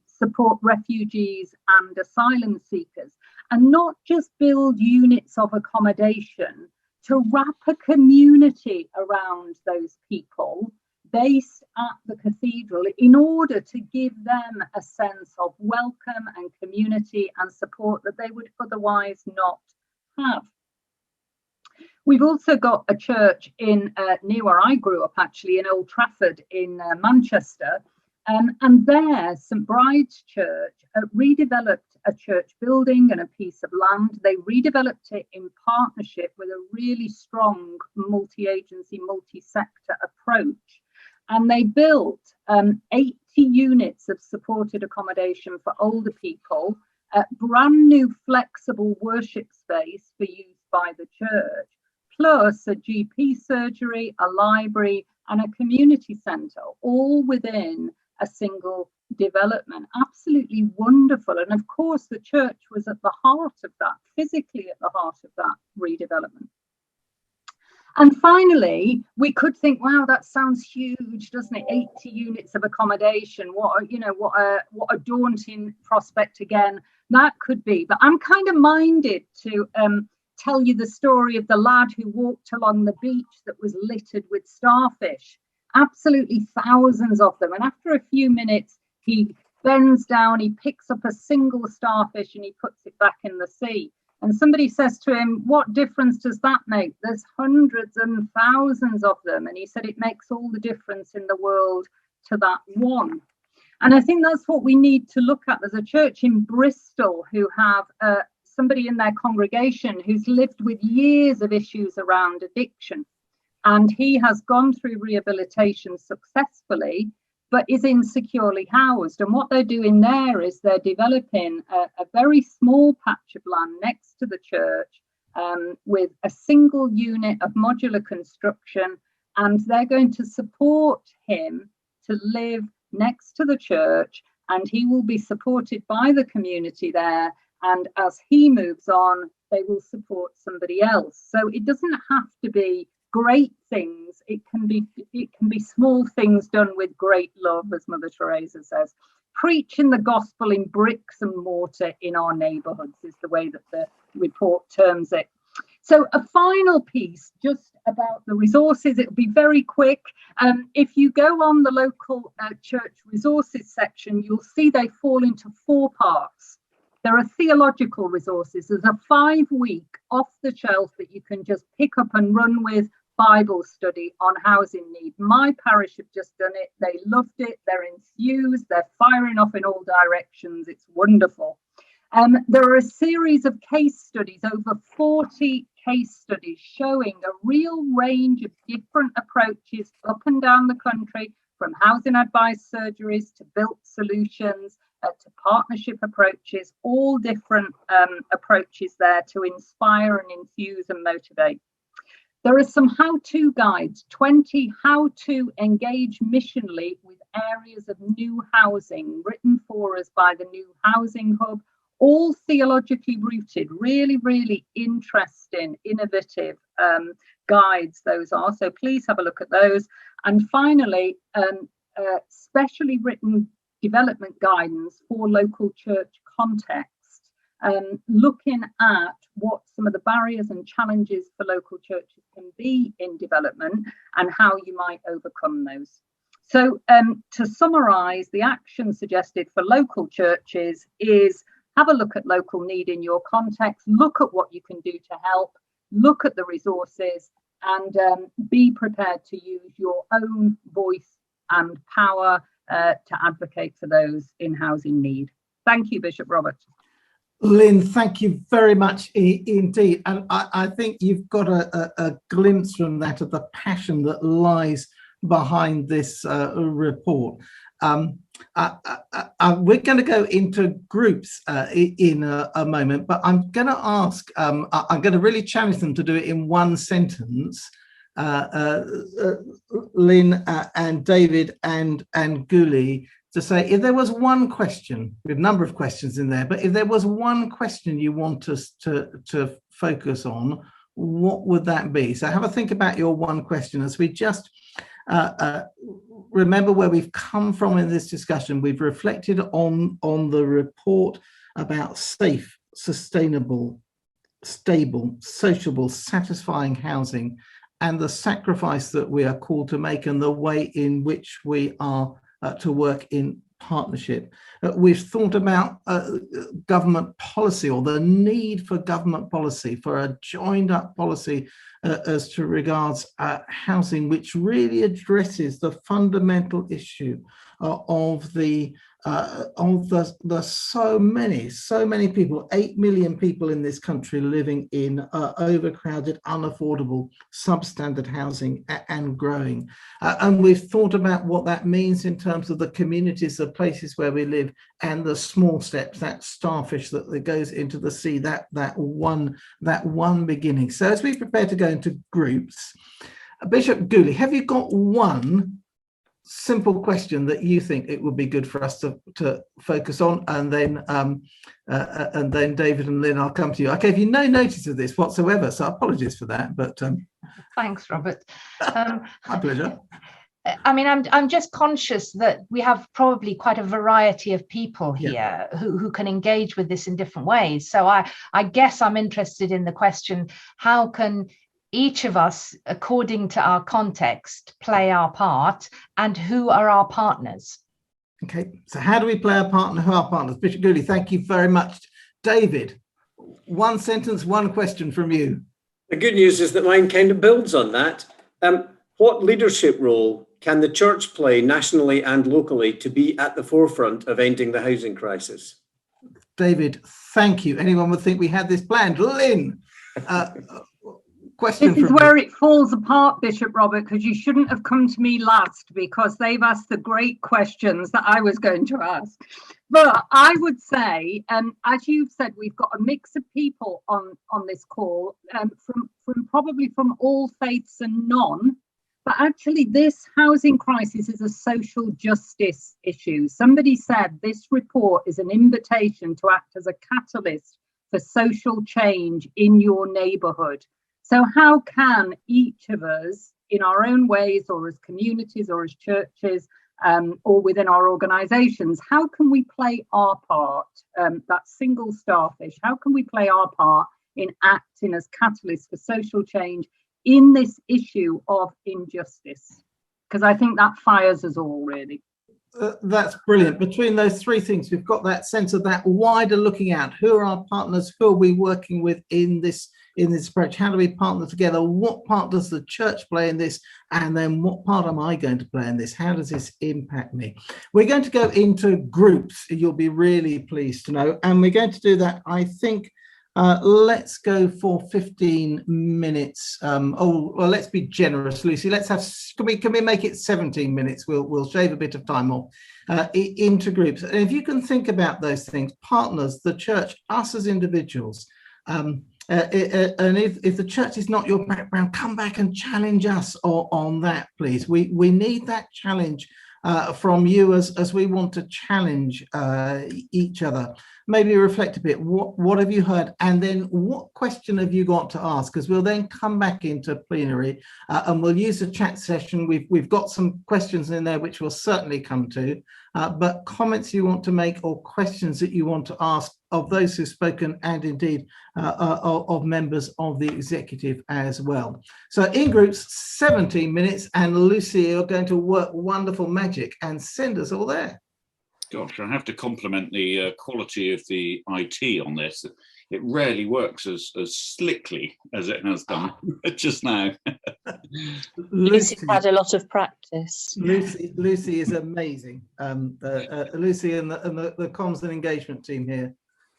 Speaker 4: support refugees and asylum seekers, and not just build units of accommodation, to wrap a community around those people based at the cathedral in order to give them a sense of welcome and community and support that they would otherwise not have. We've also got a church in near where I grew up, actually, in Old Trafford in Manchester, and there St Bride's Church redeveloped a church building and a piece of land. They redeveloped it in partnership with a really strong multi-agency, multi-sector approach. And they built 80 units of supported accommodation for older people, a brand new flexible worship space for use by the church, plus a GP surgery, a library, and a community centre, all within a single development. Absolutely wonderful. And of course, the church was at the heart of that, physically at the heart of that redevelopment. And finally, we could think, wow, that sounds huge, doesn't it? 80 units of accommodation. What a daunting prospect again that could be. But I'm kind of minded to tell you the story of the lad who walked along the beach that was littered with starfish. Absolutely thousands of them. And after a few minutes, he bends down, he picks up a single starfish and he puts it back in the sea. And somebody says to him, what difference does that make? There's hundreds and thousands of them. And he said, it makes all the difference in the world to that one. And I think that's what we need to look at. There's a church in Bristol who have somebody in their congregation who's lived with years of issues around addiction. And he has gone through rehabilitation successfully, but is insecurely housed. And what they're doing there is they're developing a very small patch of land next to the church with a single unit of modular construction. And they're going to support him to live next to the church, and he will be supported by the community there. and as he moves on, they will support somebody else. So it doesn't have to be great things. It can be small things done with great love, as Mother Teresa says. Preaching the gospel in bricks and mortar in our neighbourhoods is the way that the report terms it. So a final piece just about the resources. It'll be very quick. If you go on the local church resources section, you'll see they fall into 4 parts. There are theological resources. There's a 5-week off the shelf that you can just pick up and run with Bible study on housing need. My parish have just done it. They loved it. They're enthused. They're firing off in all directions. It's wonderful. There are a series of case studies, over 40 case studies showing a real range of different approaches up and down the country, from housing advice surgeries to built solutions to partnership approaches, all different approaches there to inspire and enthuse and motivate. There are some how-to guides, 20 how to engage missionally with areas of new housing, written for us by the New Housing Hub, all theologically rooted, really, really interesting, innovative guides those are. So please have a look at those. And finally, specially written development guidance for local church context, looking at what some of the barriers and challenges for local churches can be in development and how you might overcome those. So to summarise, the action suggested for local churches is have a look at local need in your context, look at what you can do to help, look at the resources, and be prepared to use your own voice and power to advocate for those in housing need. Thank you, Bishop Robert.
Speaker 1: Lynn, thank you very much indeed. And I think you've got a glimpse from that of the passion that lies behind this report. We're going to go into groups in a moment, but I'm going to ask, I'm going to really challenge them to do it in one sentence. Lynn and David and Guli, to say, if there was one question, with a number of questions in there, but if there was one question you want us to focus on, what would that be? So have a think about your one question as we just remember where we've come from in this discussion. We've reflected on the report about safe, sustainable, stable, sociable, satisfying housing, and the sacrifice that we are called to make and the way in which we are to work in partnership. We've thought about government policy, or the need for government policy, for a joined up policy as to regards housing, which really addresses the fundamental issue of the so many people, 8 million people in this country living in overcrowded, unaffordable, substandard housing and growing. And we've thought about what that means in terms of the communities, the places where we live, and the small steps, that starfish that goes into the sea, that one beginning. So as we prepare to go into groups, Bishop Guli, have you got one simple question that you think it would be good for us to focus on? And then David and Lynn, I'll come to you. I gave you no notice of this whatsoever, so apologies for that. But
Speaker 2: thanks, Robert.
Speaker 1: My pleasure.
Speaker 2: I mean, I'm just conscious that we have probably quite a variety of people here who can engage with this in different ways. So I guess I'm interested in the question: how can each of us, according to our context, play our part, and who are our partners?
Speaker 1: Okay, so how do we play our part and who are our partners? Bishop Guli, thank you very much. David, one sentence, one question from you.
Speaker 3: The good news is that mine kind of builds on that. What leadership role can the church play nationally and locally to be at the forefront of ending the housing crisis?
Speaker 1: David, thank you. Anyone would think we had this planned. Lynn, question.
Speaker 4: This is where it falls apart, Bishop Robert, because you shouldn't have come to me last, because they've asked the great questions that I was going to ask. But I would say, as you've said, we've got a mix of people on this call, from probably from all faiths and none. But actually, this housing crisis is a social justice issue. Somebody said this report is an invitation to act as a catalyst for social change in your neighbourhood. So how can each of us, in our own ways, or as communities, or as churches, or within our organisations, how can we play our part? That single starfish, how can we play our part in acting as catalysts for social change in this issue of injustice? Because I think that fires us all, really.
Speaker 1: That's brilliant. Between those three things, we've got that sense of that wider looking out. Who are our partners? Who are we working with in this approach? How do we partner together? What part does the church play in this? And then what part am I going to play in this? How does this impact me? We're going to go into groups, you'll be really pleased to know. And we're going to do that, I think, let's go for 15 minutes. Well, let's be generous, Lucy. Let's have, can we make it 17 minutes? We'll shave a bit of time off into groups. And if you can think about those things, partners, the church, us as individuals, and if the church is not your background, come back and challenge us on that, please. We need that challenge from you as we want to challenge each other. Maybe reflect a bit. What have you heard? And then what question have you got to ask? Because we'll then come back into plenary and we'll use the chat session. We've got some questions in there which we'll certainly come to, but comments you want to make or questions that you want to ask of those who've spoken, and indeed of members of the executive as well. So in groups, 17 minutes, and Lucy, you're going to work wonderful magic and send us all there.
Speaker 5: Gosh, I have to compliment the quality of the IT on this. It rarely works as slickly as it has done just now.
Speaker 6: Lucy's had a lot of practice.
Speaker 1: Lucy is amazing. Lucy and the comms and engagement team here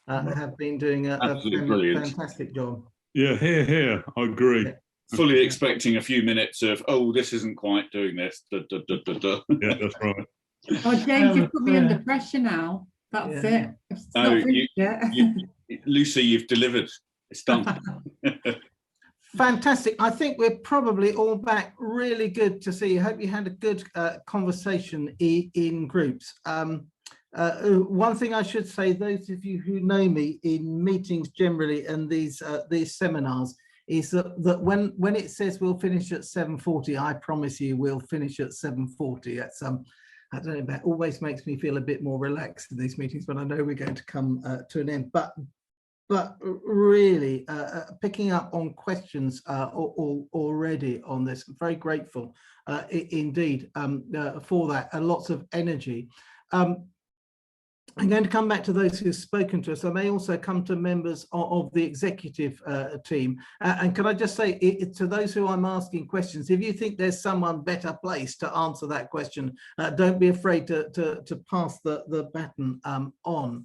Speaker 1: have been doing a fantastic job.
Speaker 7: Yeah, here, I agree.
Speaker 1: Yeah.
Speaker 5: Fully expecting a few minutes of, oh, this isn't quite doing this. Yeah,
Speaker 7: that's right.
Speaker 8: Oh, James, you've put me under pressure now. That's it.
Speaker 5: Lucy, you've delivered. It's done.
Speaker 1: Fantastic. I think we're probably all back. Really good to see you. Hope you had a good conversation in groups. One thing I should say, those of you who know me in meetings generally and these seminars, is that when it says we'll finish at 7:40, I promise you we'll finish at 7:40. That's I don't know, that always makes me feel a bit more relaxed in these meetings when I know we're going to come to an end. But really picking up on questions already on this. I'm very grateful indeed for that, and lots of energy. I'm going to come back to those who've spoken to us. I may also come to members of the executive team. And can I just say to those who I'm asking questions, if you think there's someone better placed to answer that question, don't be afraid to pass the baton on.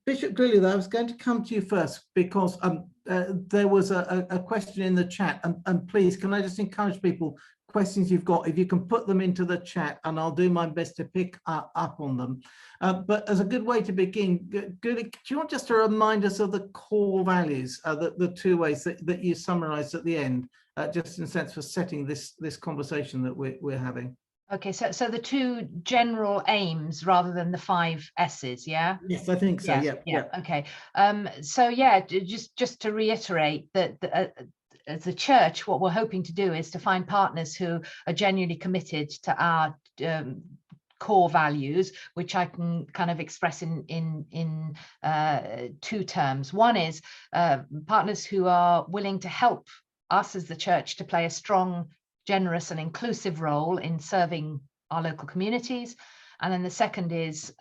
Speaker 1: Bishop Greeley, though, I was going to come to you first because there was a question in the chat. And please, can I just encourage people, questions you've got, if you can put them into the chat, and I'll do my best to pick up on them. But as a good way to begin, Guli, do you want just to remind us of the core values, the two ways that you summarised at the end, just in a sense for setting this conversation that we're having?
Speaker 2: Okay, so the two general aims rather than the 5 S's, yeah?
Speaker 1: Yes, I think so. Yeah.
Speaker 2: Okay. So yeah, just to reiterate that as a church, what we're hoping to do is to find partners who are genuinely committed to our core values, which I can kind of express in 2 terms. One is partners who are willing to help us as the church to play a strong, generous and inclusive role in serving our local communities. And then the second is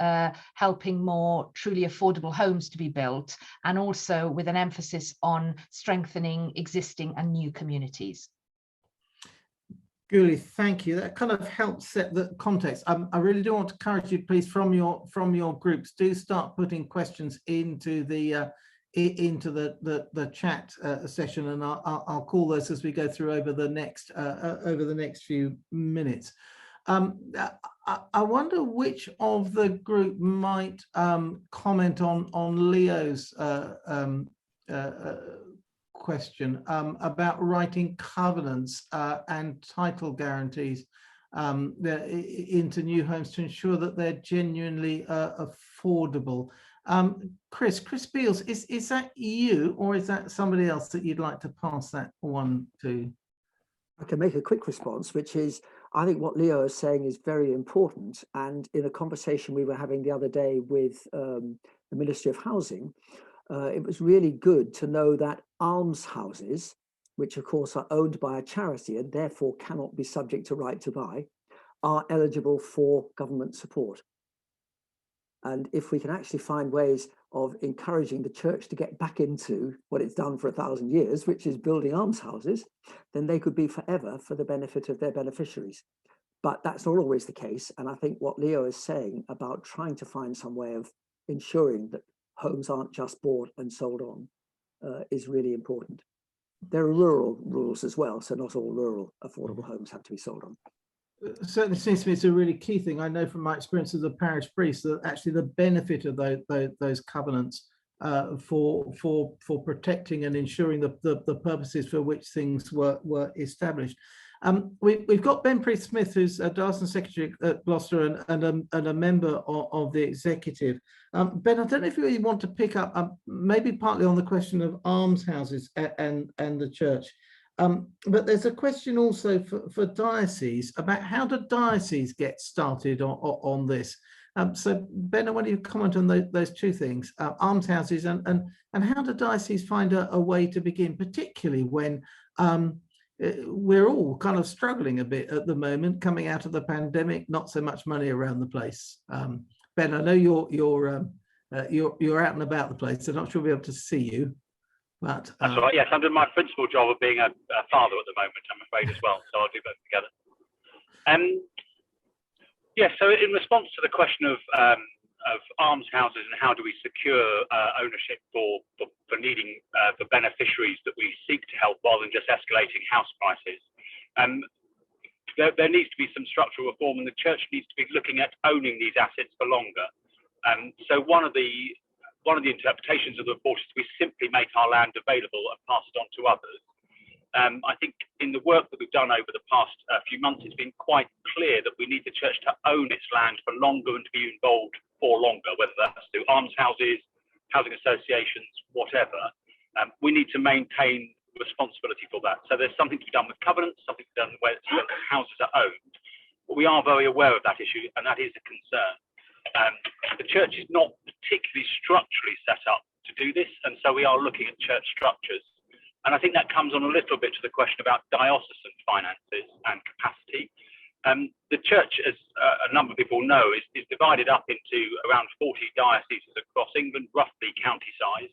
Speaker 2: helping more truly affordable homes to be built, and also with an emphasis on strengthening existing and new communities.
Speaker 1: Guli, thank you. That kind of helps set the context. I really do want to encourage you, please, from your groups, do start putting questions into the chat session, and I'll call those as we go through over the next few minutes. I wonder which of the group might comment on Leo's question about writing covenants and title guarantees into new homes to ensure that they're genuinely affordable. Chris Beals, is that you, or is that somebody else that you'd like to pass that one to?
Speaker 9: I can make a quick response, which is, I think what Leo is saying is very important. And in a conversation we were having the other day with the Ministry of Housing, it was really good to know that almshouses, which of course are owned by a charity and therefore cannot be subject to right to buy, are eligible for government support. And if we can actually find ways of encouraging the church to get back into what it's done for 1,000 years, which is building almshouses, then they could be forever for the benefit of their beneficiaries. But that's not always the case. And I think what Leo is saying about trying to find some way of ensuring that homes aren't just bought and sold on is really important. There are rural rules as well, so not all rural affordable homes have to be sold on.
Speaker 1: It certainly seems to me it's a really key thing. I know from my experience as a parish priest that actually the benefit of those covenants for protecting and ensuring the purposes for which things were established. We've got Ben Priest-Smith, who's a Diocesan Secretary at Gloucester and a member of the executive. Ben, I don't know if you really want to pick up maybe partly on the question of almshouses and the church. But there's a question also for Diocese about how do Diocese get started on this? So Ben, I want you to comment on those two things, almshouses and how do Diocese find a way to begin, particularly when we're all kind of struggling a bit at the moment, coming out of the pandemic, not so much money around the place. Ben, I know you're out and about the place, so I'm not sure we'll be able to see you. But,
Speaker 10: that's all right. Yes, I'm doing my principal job of being a father at the moment, I'm afraid, as well. So I'll do both together. Yes. So in response to the question of almshouses and how do we secure ownership for needing for beneficiaries that we seek to help, rather than just escalating house prices, there needs to be some structural reform, and the church needs to be looking at owning these assets for longer. So one of the interpretations of the report is we simply make our land available and pass it on to others. I think in the work that we've done over the past few months, it's been quite clear that we need the church to own its land for longer and to be involved for longer, whether that's through almshouses, housing associations, whatever. We need to maintain responsibility for that. So there's something to be done with covenants, something to be done where houses are owned. But we are very aware of that issue, and that is a concern. The church is not particularly structurally set up to do this, and so we are looking at church structures. And I think that comes on a little bit to the question about diocesan finances and capacity. The church, as a number of people know, is divided up into around 40 dioceses across England, roughly county size.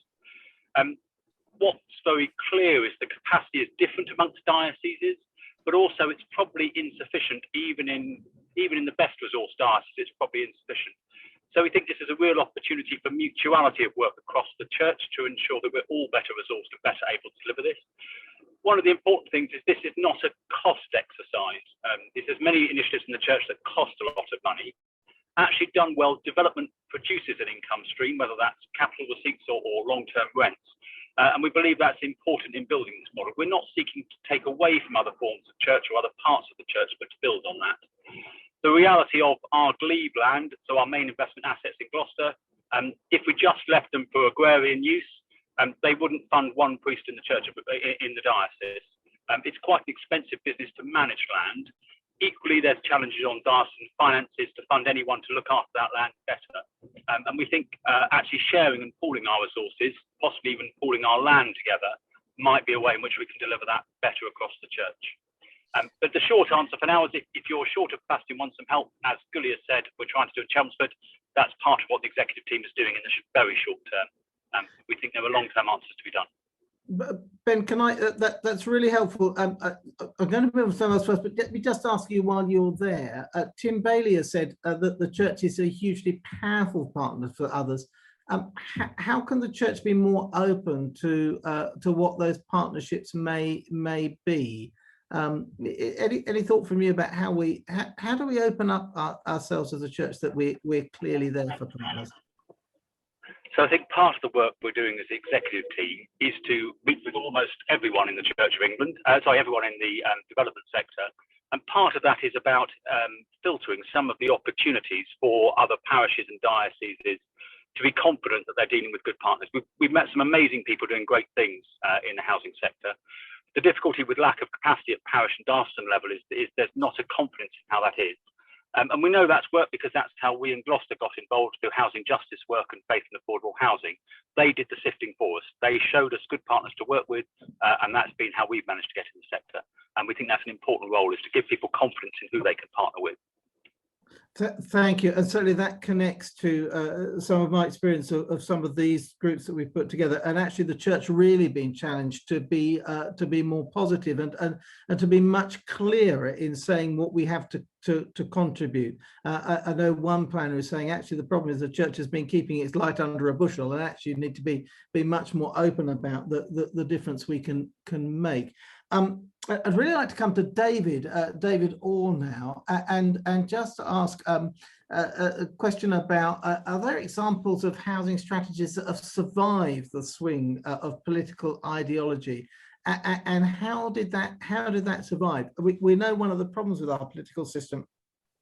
Speaker 10: What's very clear is the capacity is different amongst dioceses, but also it's probably insufficient even in the best resource dioceses. It's probably insufficient. So we think this is a real opportunity for mutuality of work across the church to ensure that we're all better resourced and better able to deliver this. One of the important things is this is not a cost exercise. There's many initiatives in the church that cost a lot of money. Actually done well, development produces an income stream, whether that's capital receipts or long-term rents. And we believe that's important in building this model. We're not seeking to take away from other forms of church or other parts of the church, but to build on that. The reality of our glebe land, so our main investment assets in Gloucester, if we just left them for agrarian use, they wouldn't fund one priest in the church in the diocese. It's quite an expensive business to manage land. Equally, there's challenges on diocesan finances to fund anyone to look after that land better. And we think actually sharing and pooling our resources, possibly even pooling our land together, might be a way in which we can deliver that better across the church. But the short answer for now is if you're short of capacity and want some help, as Gully has said, we're trying to do in Chelmsford. That's part of what the executive team is doing in the very short term. We think there are long-term answers to be done.
Speaker 1: Ben, can I? That's really helpful. I'm going to move on to someone else first, but let me just ask you while you're there. Tim Bailey has said that the church is a hugely powerful partner for others. How can the church be more open to what those partnerships may be? Any thought from you about how do we open up ourselves as a church that we're clearly there for partners?
Speaker 10: So I think part of the work we're doing as the executive team is to meet with almost everyone in the Church of England, everyone in the development sector. And part of that is about filtering some of the opportunities for other parishes and dioceses to be confident that they're dealing with good partners. We've met some amazing people doing great things in the housing sector. The difficulty with lack of capacity at parish and diocesan level is there's not a confidence in how that is. And we know that's worked because that's how we in Gloucester got involved through housing justice work and faith and affordable housing. They did the sifting for us. They showed us good partners to work with, and that's been how we've managed to get in the sector. And we think that's an important role, is to give people confidence in who they can partner with.
Speaker 1: Thank you, and certainly that connects to some of my experience of some of these groups that we've put together, and actually the church really being challenged to be more positive and to be much clearer in saying what we have to contribute. I know one planner is saying actually the problem is the church has been keeping its light under a bushel, and actually you need to be much more open about the difference we can make. I'd really like to come to David Orr now, and just ask a question about are there examples of housing strategies that have survived the swing of political ideology, and how did that survive? We know one of the problems with our political system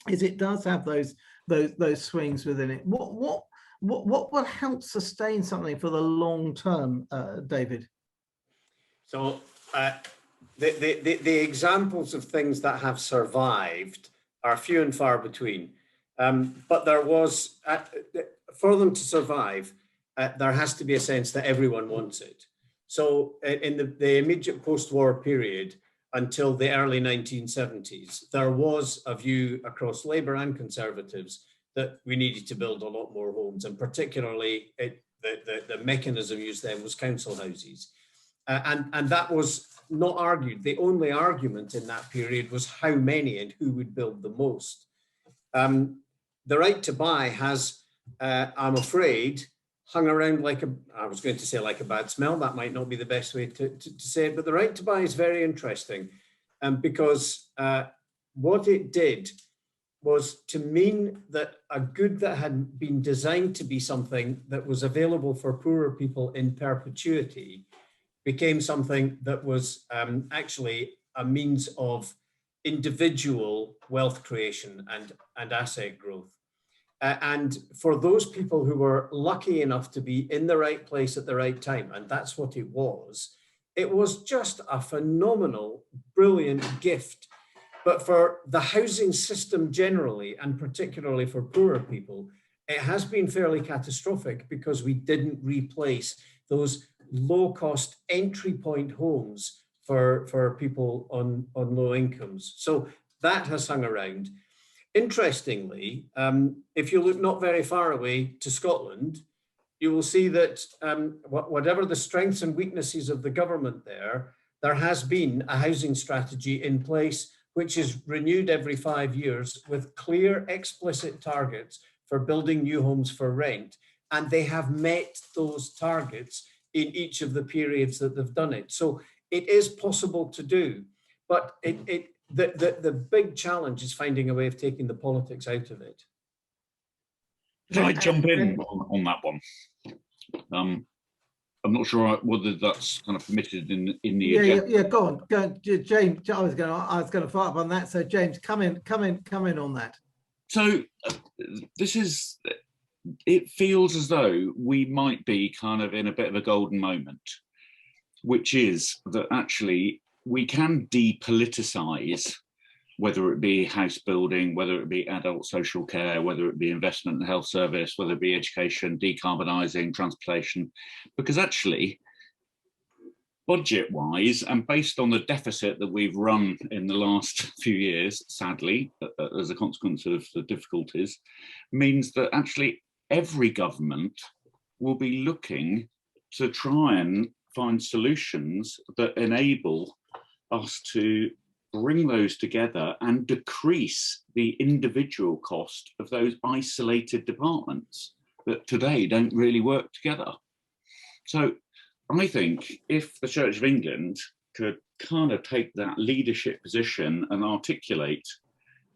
Speaker 1: is it does have those swings within it. What will help sustain something for the long term, David?
Speaker 3: So. The examples of things that have survived are few and far between, but there was, for them to survive, there has to be a sense that everyone wants it. So in the immediate post-war period until the early 1970s, there was a view across Labour and Conservatives that we needed to build a lot more homes, and particularly the mechanism used then was council houses. And that was not argued. The only argument in that period was how many and who would build the most. The right to buy has, I'm afraid, hung around like I was going to say like a bad smell. That might not be the best way to say it, but the right to buy is very interesting, because what it did was to mean that a good that had been designed to be something that was available for poorer people in perpetuity became something that was actually a means of individual wealth creation and asset growth. And for those people who were lucky enough to be in the right place at the right time, and that's what it was just a phenomenal, brilliant gift. But for the housing system generally, and particularly for poorer people, it has been fairly catastrophic because we didn't replace those low-cost entry point homes for people on low incomes. So that has hung around. Interestingly, if you look not very far away to Scotland, you will see that whatever the strengths and weaknesses of the government there has been a housing strategy in place which is renewed every 5 years with clear, explicit targets for building new homes for rent. And they have met those targets in each of the periods that they've done it. So it is possible to do, but the big challenge is finding a way of taking the politics out of it.
Speaker 5: Can I jump in on that one? I'm not sure whether that's kind of permitted in the agenda.
Speaker 1: Yeah. Go on, James. I was going to follow up on that. So James, come in on that.
Speaker 5: So it feels as though we might be kind of in a bit of a golden moment, which is that actually we can depoliticize, whether it be house building, whether it be adult social care, whether it be investment in health service, whether it be education, decarbonising, transportation, because actually, budget-wise, and based on the deficit that we've run in the last few years, sadly, as a consequence of the difficulties, means that actually every government will be looking to try and find solutions that enable us to bring those together and decrease the individual cost of those isolated departments that today don't really work together. So I think if the Church of England could kind of take that leadership position and articulate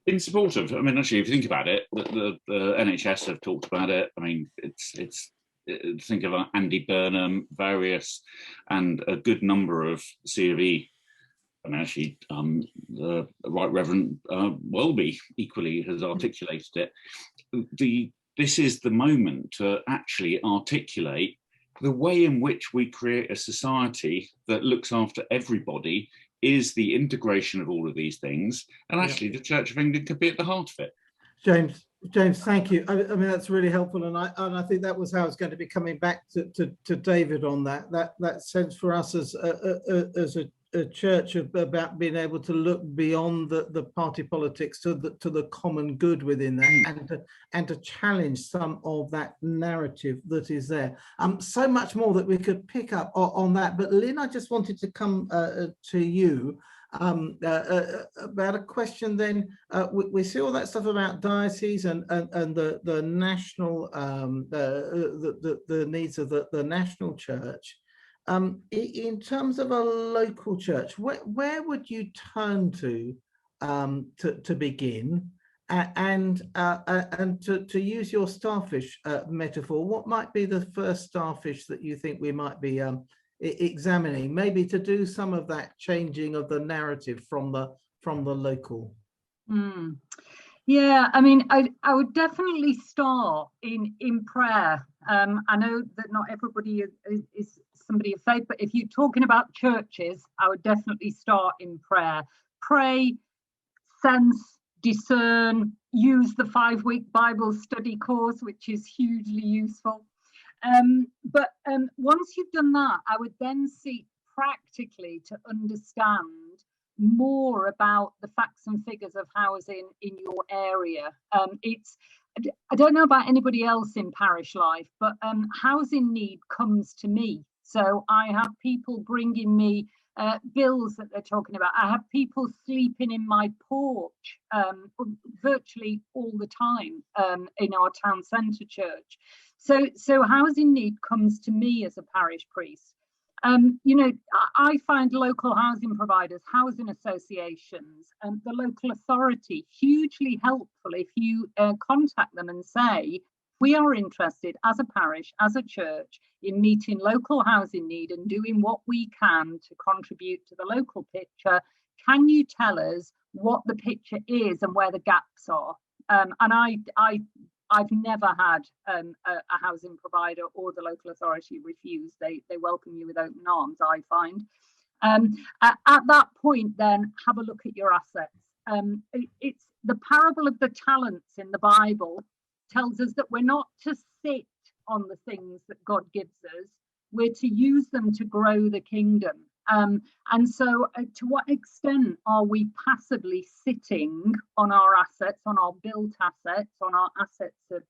Speaker 5: in support of, I mean, actually, if you think about it, the NHS have talked about it. I mean, it's think of Andy Burnham, various, and a good number of C of E, and actually the Right Reverend Welby equally has articulated it. This is the moment to actually articulate the way in which we create a society that looks after everybody is the integration of all of these things, and actually the Church of England could be at the heart of it.
Speaker 1: James, thank you. I mean, that's really helpful, and I think that was how I was going to be coming back to David on that sense for us as a church about being able to look beyond the party politics to the common good within that, and to challenge some of that narrative that is there. So much more that we could pick up on that. But Lynn, I just wanted to come to you. About a question then. We see all that stuff about diocese and the national the needs of the national church. In terms of a local church, where would you turn to begin? And to use your starfish metaphor, what might be the first starfish that you think we might be examining, maybe to do some of that changing of the narrative from the local?
Speaker 4: Yeah, I mean, I would definitely start in prayer. I know that not everybody is somebody of faith, but if you're talking about churches, I would definitely start in prayer. Pray, sense, discern, use the 5-week Bible study course, which is hugely useful. But once you've done that, I would then seek practically to understand more about the facts and figures of housing in your area. I don't know about anybody else in parish life, but housing need comes to me. So I have people bringing me bills that they're talking about. I have people sleeping in my porch virtually all the time in our town centre church. So housing need comes to me as a parish priest. You know, I find local housing providers, housing associations, and the local authority hugely helpful if you contact them and say, we are interested as a parish, as a church, in meeting local housing need and doing what we can to contribute to the local picture. Can you tell us what the picture is and where the gaps are? And I've never had a housing provider or the local authority refuse. They welcome you with open arms, I find. At that point, then, have a look at your assets. It's the parable of the talents in the Bible tells us that we're not to sit on the things that God gives us. We're to use them to grow the kingdom. And so to what extent are we passively sitting on our assets, on our built assets, on our assets of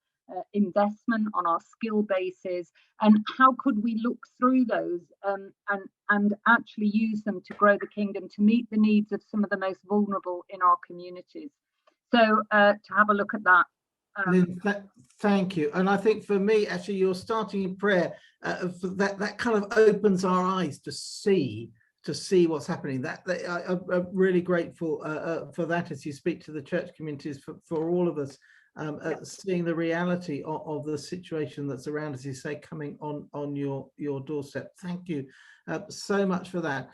Speaker 4: investment, on our skill bases, and how could we look through those and actually use them to grow the kingdom, to meet the needs of some of the most vulnerable in our communities? So to have a look at that.
Speaker 1: Lynn, thank you. And I think for me, actually, you're starting in prayer. That kind of opens our eyes to see what's happening. I'm really grateful for that as you speak to the church communities, for all of us, seeing the reality of the situation that's around, as you say, coming on your doorstep. Thank you so much for that.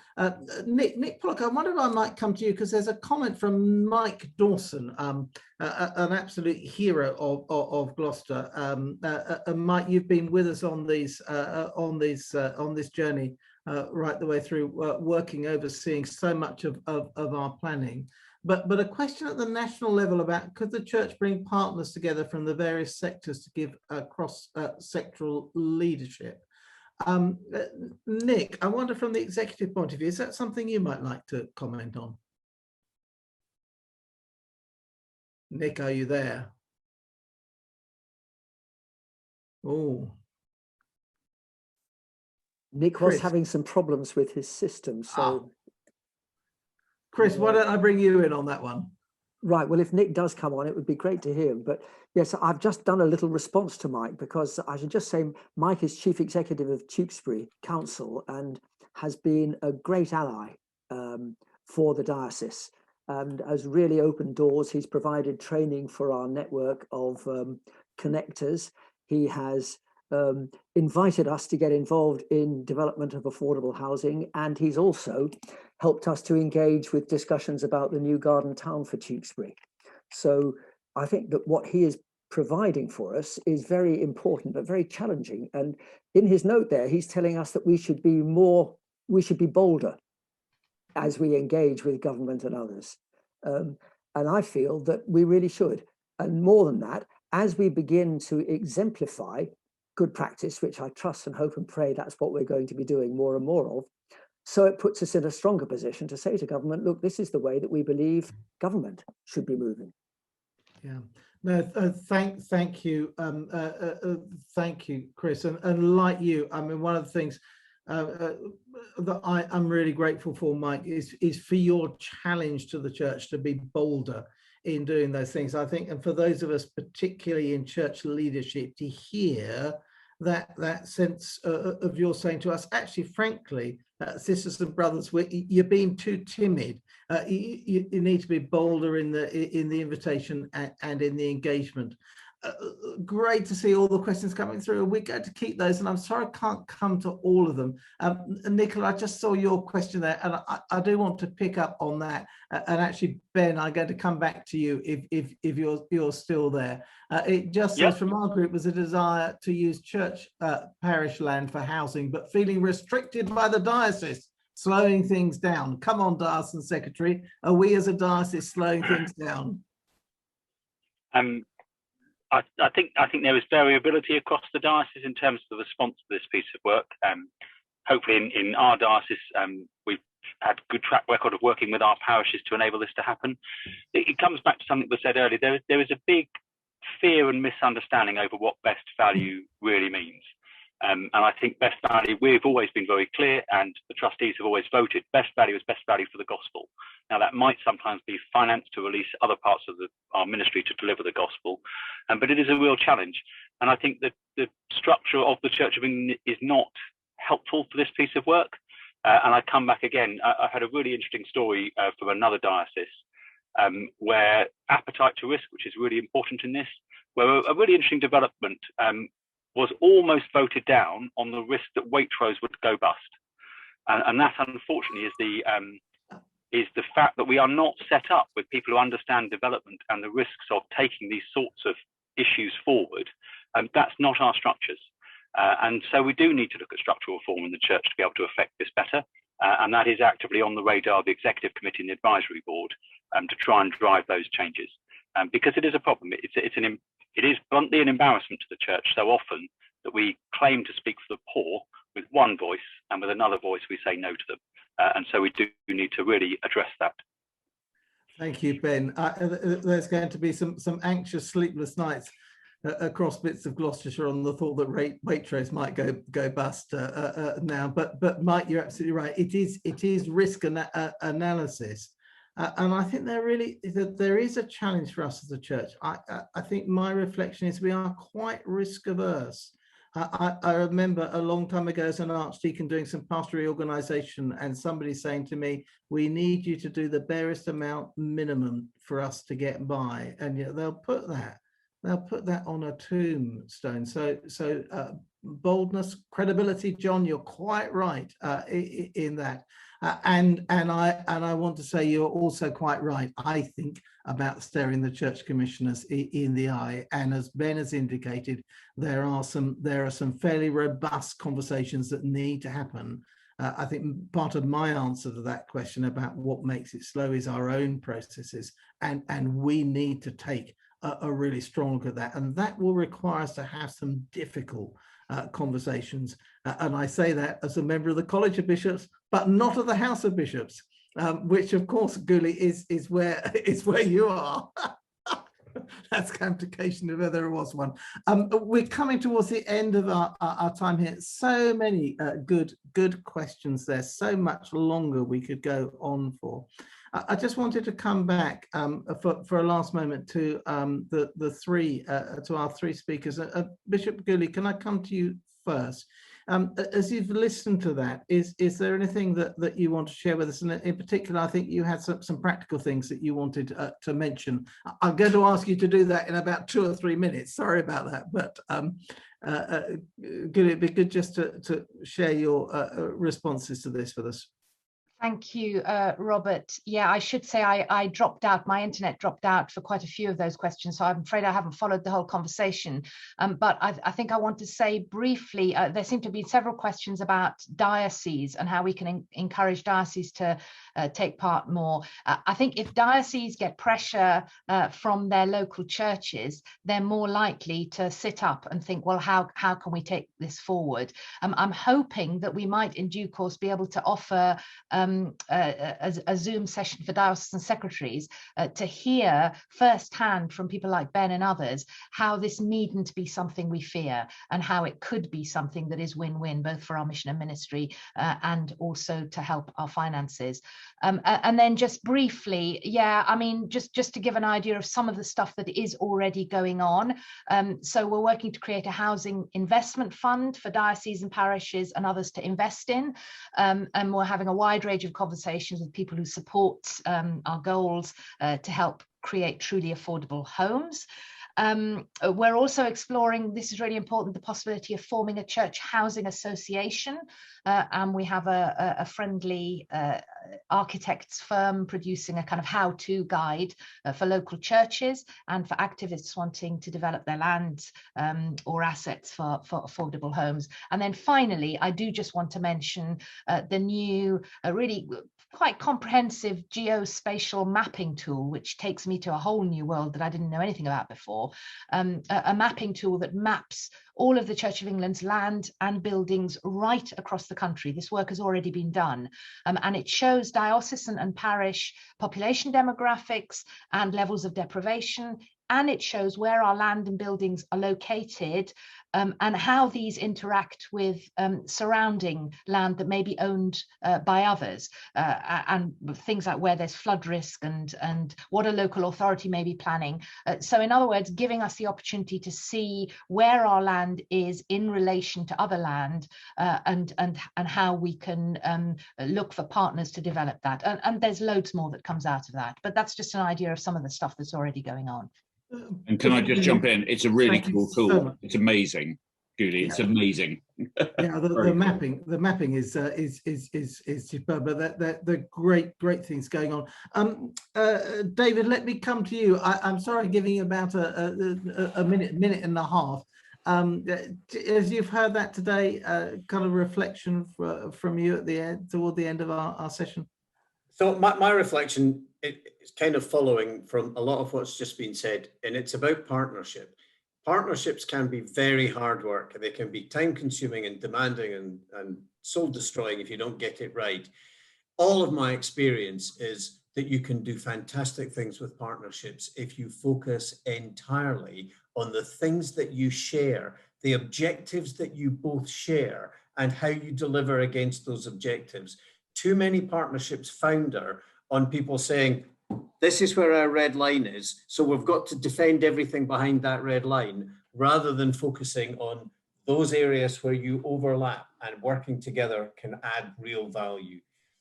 Speaker 1: Nick Pollock, I wonder if I might come to you, because there's a comment from Mike Dawson, an absolute hero of Gloucester. Mike, you've been with us on this journey right the way through, working, overseeing so much of our planning. But a question at the national level about, could the church bring partners together from the various sectors to give cross-sectoral leadership? Nick, I wonder from the executive point of view, is that something you might like to comment on? Nick, are you there? Oh.
Speaker 9: Nick was having some problems with his system, so...
Speaker 1: Chris, why don't I bring you in on that one?
Speaker 9: Right, well, if Nick does come on, it would be great to hear him. But yes, I've just done a little response to Mike, because I should just say Mike is Chief Executive of Tewkesbury Council and has been a great ally for the diocese and has really opened doors. He's provided training for our network of connectors. He has invited us to get involved in development of affordable housing, and he's also helped us to engage with discussions about the new garden town for Tewkesbury. So I think that what he is providing for us is very important but very challenging. And in his note there, he's telling us that we should be bolder as we engage with government and others. And I feel that we really should. And more than that, as we begin to exemplify good practice, which I trust and hope and pray that's what we're going to be doing more and more of, so it puts us in a stronger position to say to government, look, this is the way that we believe government should be moving.
Speaker 1: Yeah, no, thank you, thank you, Chris. And like you, I mean, one of the things that I'm really grateful for, Mike, is for your challenge to the church to be bolder in doing those things. I think, and for those of us, particularly in church leadership, to hear that sense of your saying to us, actually, frankly, sisters and brothers, you're being too timid. You need to be bolder in the invitation and in the engagement. Great to see all the questions coming through. We're going to keep those, and I'm sorry I can't come to all of them. Nicola, I just saw your question there, and I do want to pick up on that. And actually, Ben, I'm going to come back to you if you're still there. It just says, from our group, was a desire to use church parish land for housing, but feeling restricted by the diocese, slowing things down. Come on, Diocesan Secretary, are we as a diocese slowing things down?
Speaker 10: I think there is variability across the diocese in terms of the response to this piece of work. Hopefully in our diocese, we've had a good track record of working with our parishes to enable this to happen. It comes back to something that was said earlier. There is a big fear and misunderstanding over what best value really means. And I think best value, we've always been very clear, and the trustees have always voted, best value is best value for the gospel. Now, that might sometimes be finance to release other parts of our ministry to deliver the gospel, but it is a real challenge. And I think that the structure of the Church of England is not helpful for this piece of work. And I come back again, I had a really interesting story from another diocese where appetite to risk, which is really important in this, where a really interesting development was almost voted down on the risk that Waitrose would go bust. And that, unfortunately, is the fact that we are not set up with people who understand development and the risks of taking these sorts of issues forward. That's not our structures. And so we do need to look at structural reform in the church to be able to affect this better. And that is actively on the radar of the Executive Committee and the Advisory Board to try and drive those changes. Because it is a problem. It is bluntly an embarrassment to the church so often that we claim to speak for the poor with one voice, and with another voice we say no to them. And so we do need to really address that.
Speaker 1: Thank you, Ben. There's going to be some anxious, sleepless nights across bits of Gloucestershire on the thought that Waitrose might go bust now. But Mike, you're absolutely right. It is risk analysis. And I think there is a challenge for us as a church. I think my reflection is we are quite risk averse. I remember a long time ago as an archdeacon doing some pastoral organisation, and somebody saying to me, we need you to do the barest amount minimum for us to get by. And yet they'll put that on a tombstone. So boldness, credibility, John, you're quite right in that. And I want to say you're also quite right, I think, about staring the church commissioners in the eye. And as Ben has indicated, there are some fairly robust conversations that need to happen. I think part of my answer to that question about what makes it slow is our own processes, and we need to take a really strong look at that, and that will require us to have some difficult conversations. And I say that as a member of the College of Bishops, but not of the House of Bishops, which of course, Guli, is where you are. That's complication if there was one. We're coming towards the end of our time here. So many good questions there, so much longer we could go on for. I just wanted to come back for a last moment to our three speakers. Bishop Guli, can I come to you first? As you've listened to that, is there anything that you want to share with us? And in particular, I think you had some practical things that you wanted to mention. I'm going to ask you to do that in about 2 or 3 minutes. Sorry about that, but it'd be good just to share your responses to this with us.
Speaker 2: Thank you, Robert. Yeah, I should say I dropped out, my internet dropped out for quite a few of those questions, so I'm afraid I haven't followed the whole conversation. But I think I want to say briefly, there seem to be several questions about dioceses and how we can encourage dioceses to take part more. I think if dioceses get pressure from their local churches, they're more likely to sit up and think, well, how can we take this forward? I'm hoping that we might in due course be able to offer a Zoom session for diocesan secretaries to hear firsthand from people like Ben and others how this needn't be something we fear, and how it could be something that is win-win both for our mission and ministry and also to help our finances. And then just briefly, yeah, I mean, just to give an idea of some of the stuff that is already going on. So we're working to create a housing investment fund for dioceses and parishes and others to invest in, and we're having a wide range of conversations with people who support our goals to help create truly affordable homes. We're also exploring, this is really important, the possibility of forming a church housing association, and we have a friendly architects firm producing a kind of how-to guide for local churches and for activists wanting to develop their land or assets for affordable homes. And then finally, I do just want to mention the new really quite comprehensive geospatial mapping tool, which takes me to a whole new world that I didn't know anything about before. A mapping tool that maps all of the Church of England's land and buildings right across the country. This work has already been done, and it shows diocesan and parish population demographics and levels of deprivation, and it shows where our land and buildings are located and how these interact with surrounding land that may be owned by others, and things like where there's flood risk and what a local authority may be planning. So in other words, giving us the opportunity to see where our land is in relation to other land and how we can look for partners to develop that. And there's loads more that comes out of that, but that's just an idea of some of the stuff that's already going on.
Speaker 5: And can I just jump in? It's a really cool tool. It's amazing, Julie. It's amazing.
Speaker 1: Yeah, the mapping is superb. But the great things going on. David, let me come to you. I'm sorry, giving you about a minute and a half. As you've heard that today, kind of reflection from you at the end, toward the end of our session.
Speaker 3: So my reflection is kind of following from a lot of what's just been said, and it's about partnership. Partnerships can be very hard work. They can be time consuming and demanding and soul destroying if you don't get it right. All of my experience is that you can do fantastic things with partnerships if you focus entirely on the things that you share, the objectives that you both share, and how you deliver against those objectives. Too many partnerships founder on people saying, this is where our red line is, so we've got to defend everything behind that red line, rather than focusing on those areas where you overlap and working together can add real value.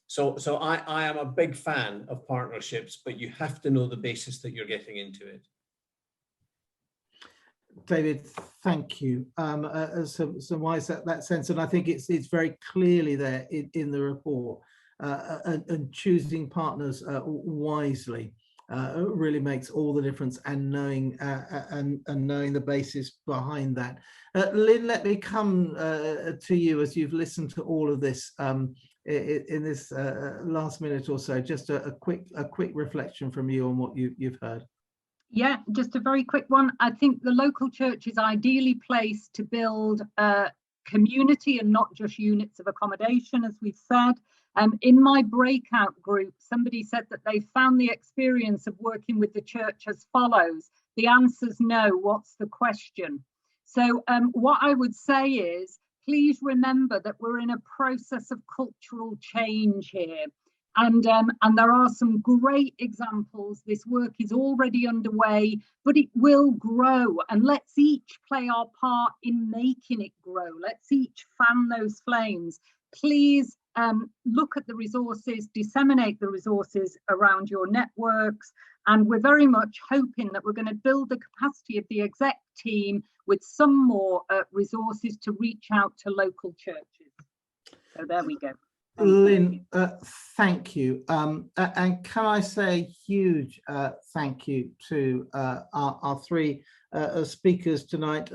Speaker 3: So I am a big fan of partnerships, but you have to know the basis that you're getting into it.
Speaker 1: David, thank you. So wise that sense, and I think it's very clearly there in the report, and choosing partners wisely really makes all the difference, and knowing knowing the basis behind that. Lynn, let me come to you as you've listened to all of this in this last minute or so. Just a quick reflection from you on what you've heard.
Speaker 4: Yeah, just a very quick one. I think the local church is ideally placed to build a community and not just units of accommodation, as we've said. In my breakout group, somebody said that they found the experience of working with the church as follows. The answer's no. What's the question? So what I would say is, please remember that we're in a process of cultural change here. And there are some great examples. This work is already underway, but it will grow, and let's each play our part in making it grow. Let's each fan those flames. Please look at the resources, disseminate the resources around your networks, and we're very much hoping that we're going to build the capacity of the exec team with some more resources to reach out to local churches. So there we go.
Speaker 1: Lynn, thank you. And can I say a huge thank you to our three speakers tonight,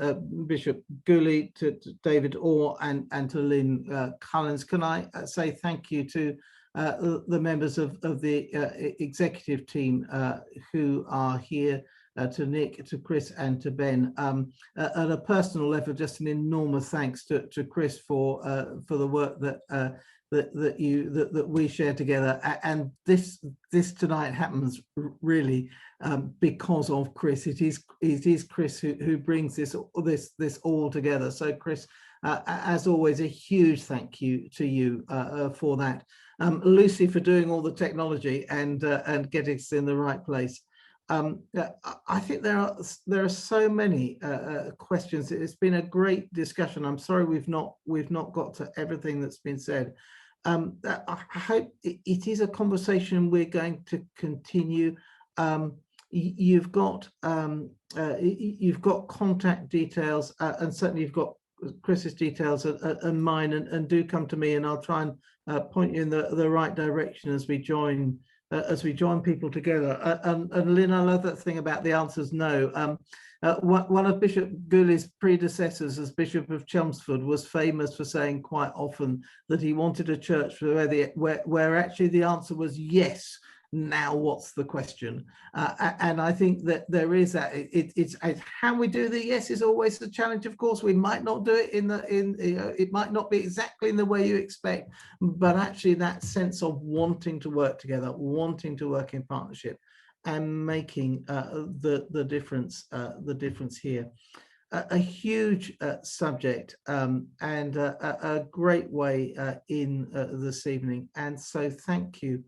Speaker 1: Bishop Gooley, to David Orr, and to Lynn Collins. Can I say thank you to the members of the executive team who are here, to Nick, to Chris, and to Ben. At a personal level, just an enormous thanks to Chris for the work that that we share together, and this tonight happens really because of Chris. It is Chris who brings this all together. So Chris, as always, a huge thank you to you for that. Lucy, for doing all the technology and getting us in the right place. I think there are so many questions. It's been a great discussion. I'm sorry we've not got to everything that's been said. I hope it is a conversation we're going to continue. You've got contact details, and certainly you've got Chris's details and mine, and do come to me, and I'll try and point you in the right direction as we join people together. And Lynn, I love that thing about the answer's no. One of Bishop Gooley's predecessors as Bishop of Chelmsford was famous for saying quite often that he wanted a church where actually the answer was yes. Now what's the question? And I think that there is that. It's how we do the yes is always the challenge. Of course, we might not do it it might not be exactly in the way you expect, but actually that sense of wanting to work together, wanting to work in partnership, and making the difference here. A huge subject, and a great way in this evening. And so thank you.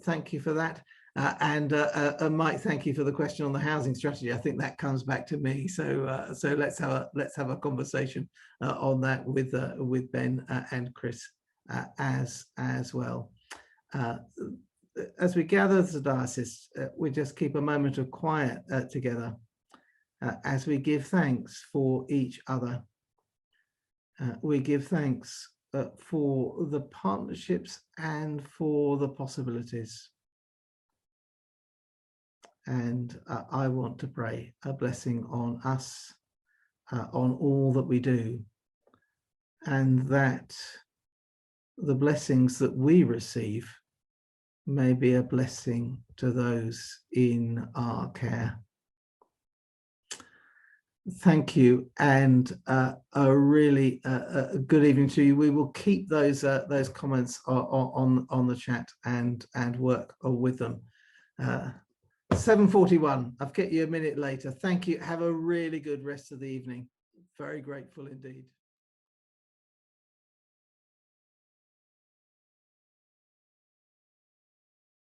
Speaker 1: Thank you for that, and Mike, thank you for the question on the housing strategy. I think that comes back to me. So let's have a conversation on that with Ben and Chris as well. As we gather as a diocese, we just keep a moment of quiet together as we give thanks for each other. We give thanks for the partnerships and for the possibilities. And I want to pray a blessing on us, on all that we do, and that the blessings that we receive may be a blessing to those in our care. Thank you, and a really good evening to you. We will keep those comments on the chat and work with them. 7:41. I've kept you a minute later. Thank you. Have a really good rest of the evening. Very grateful indeed.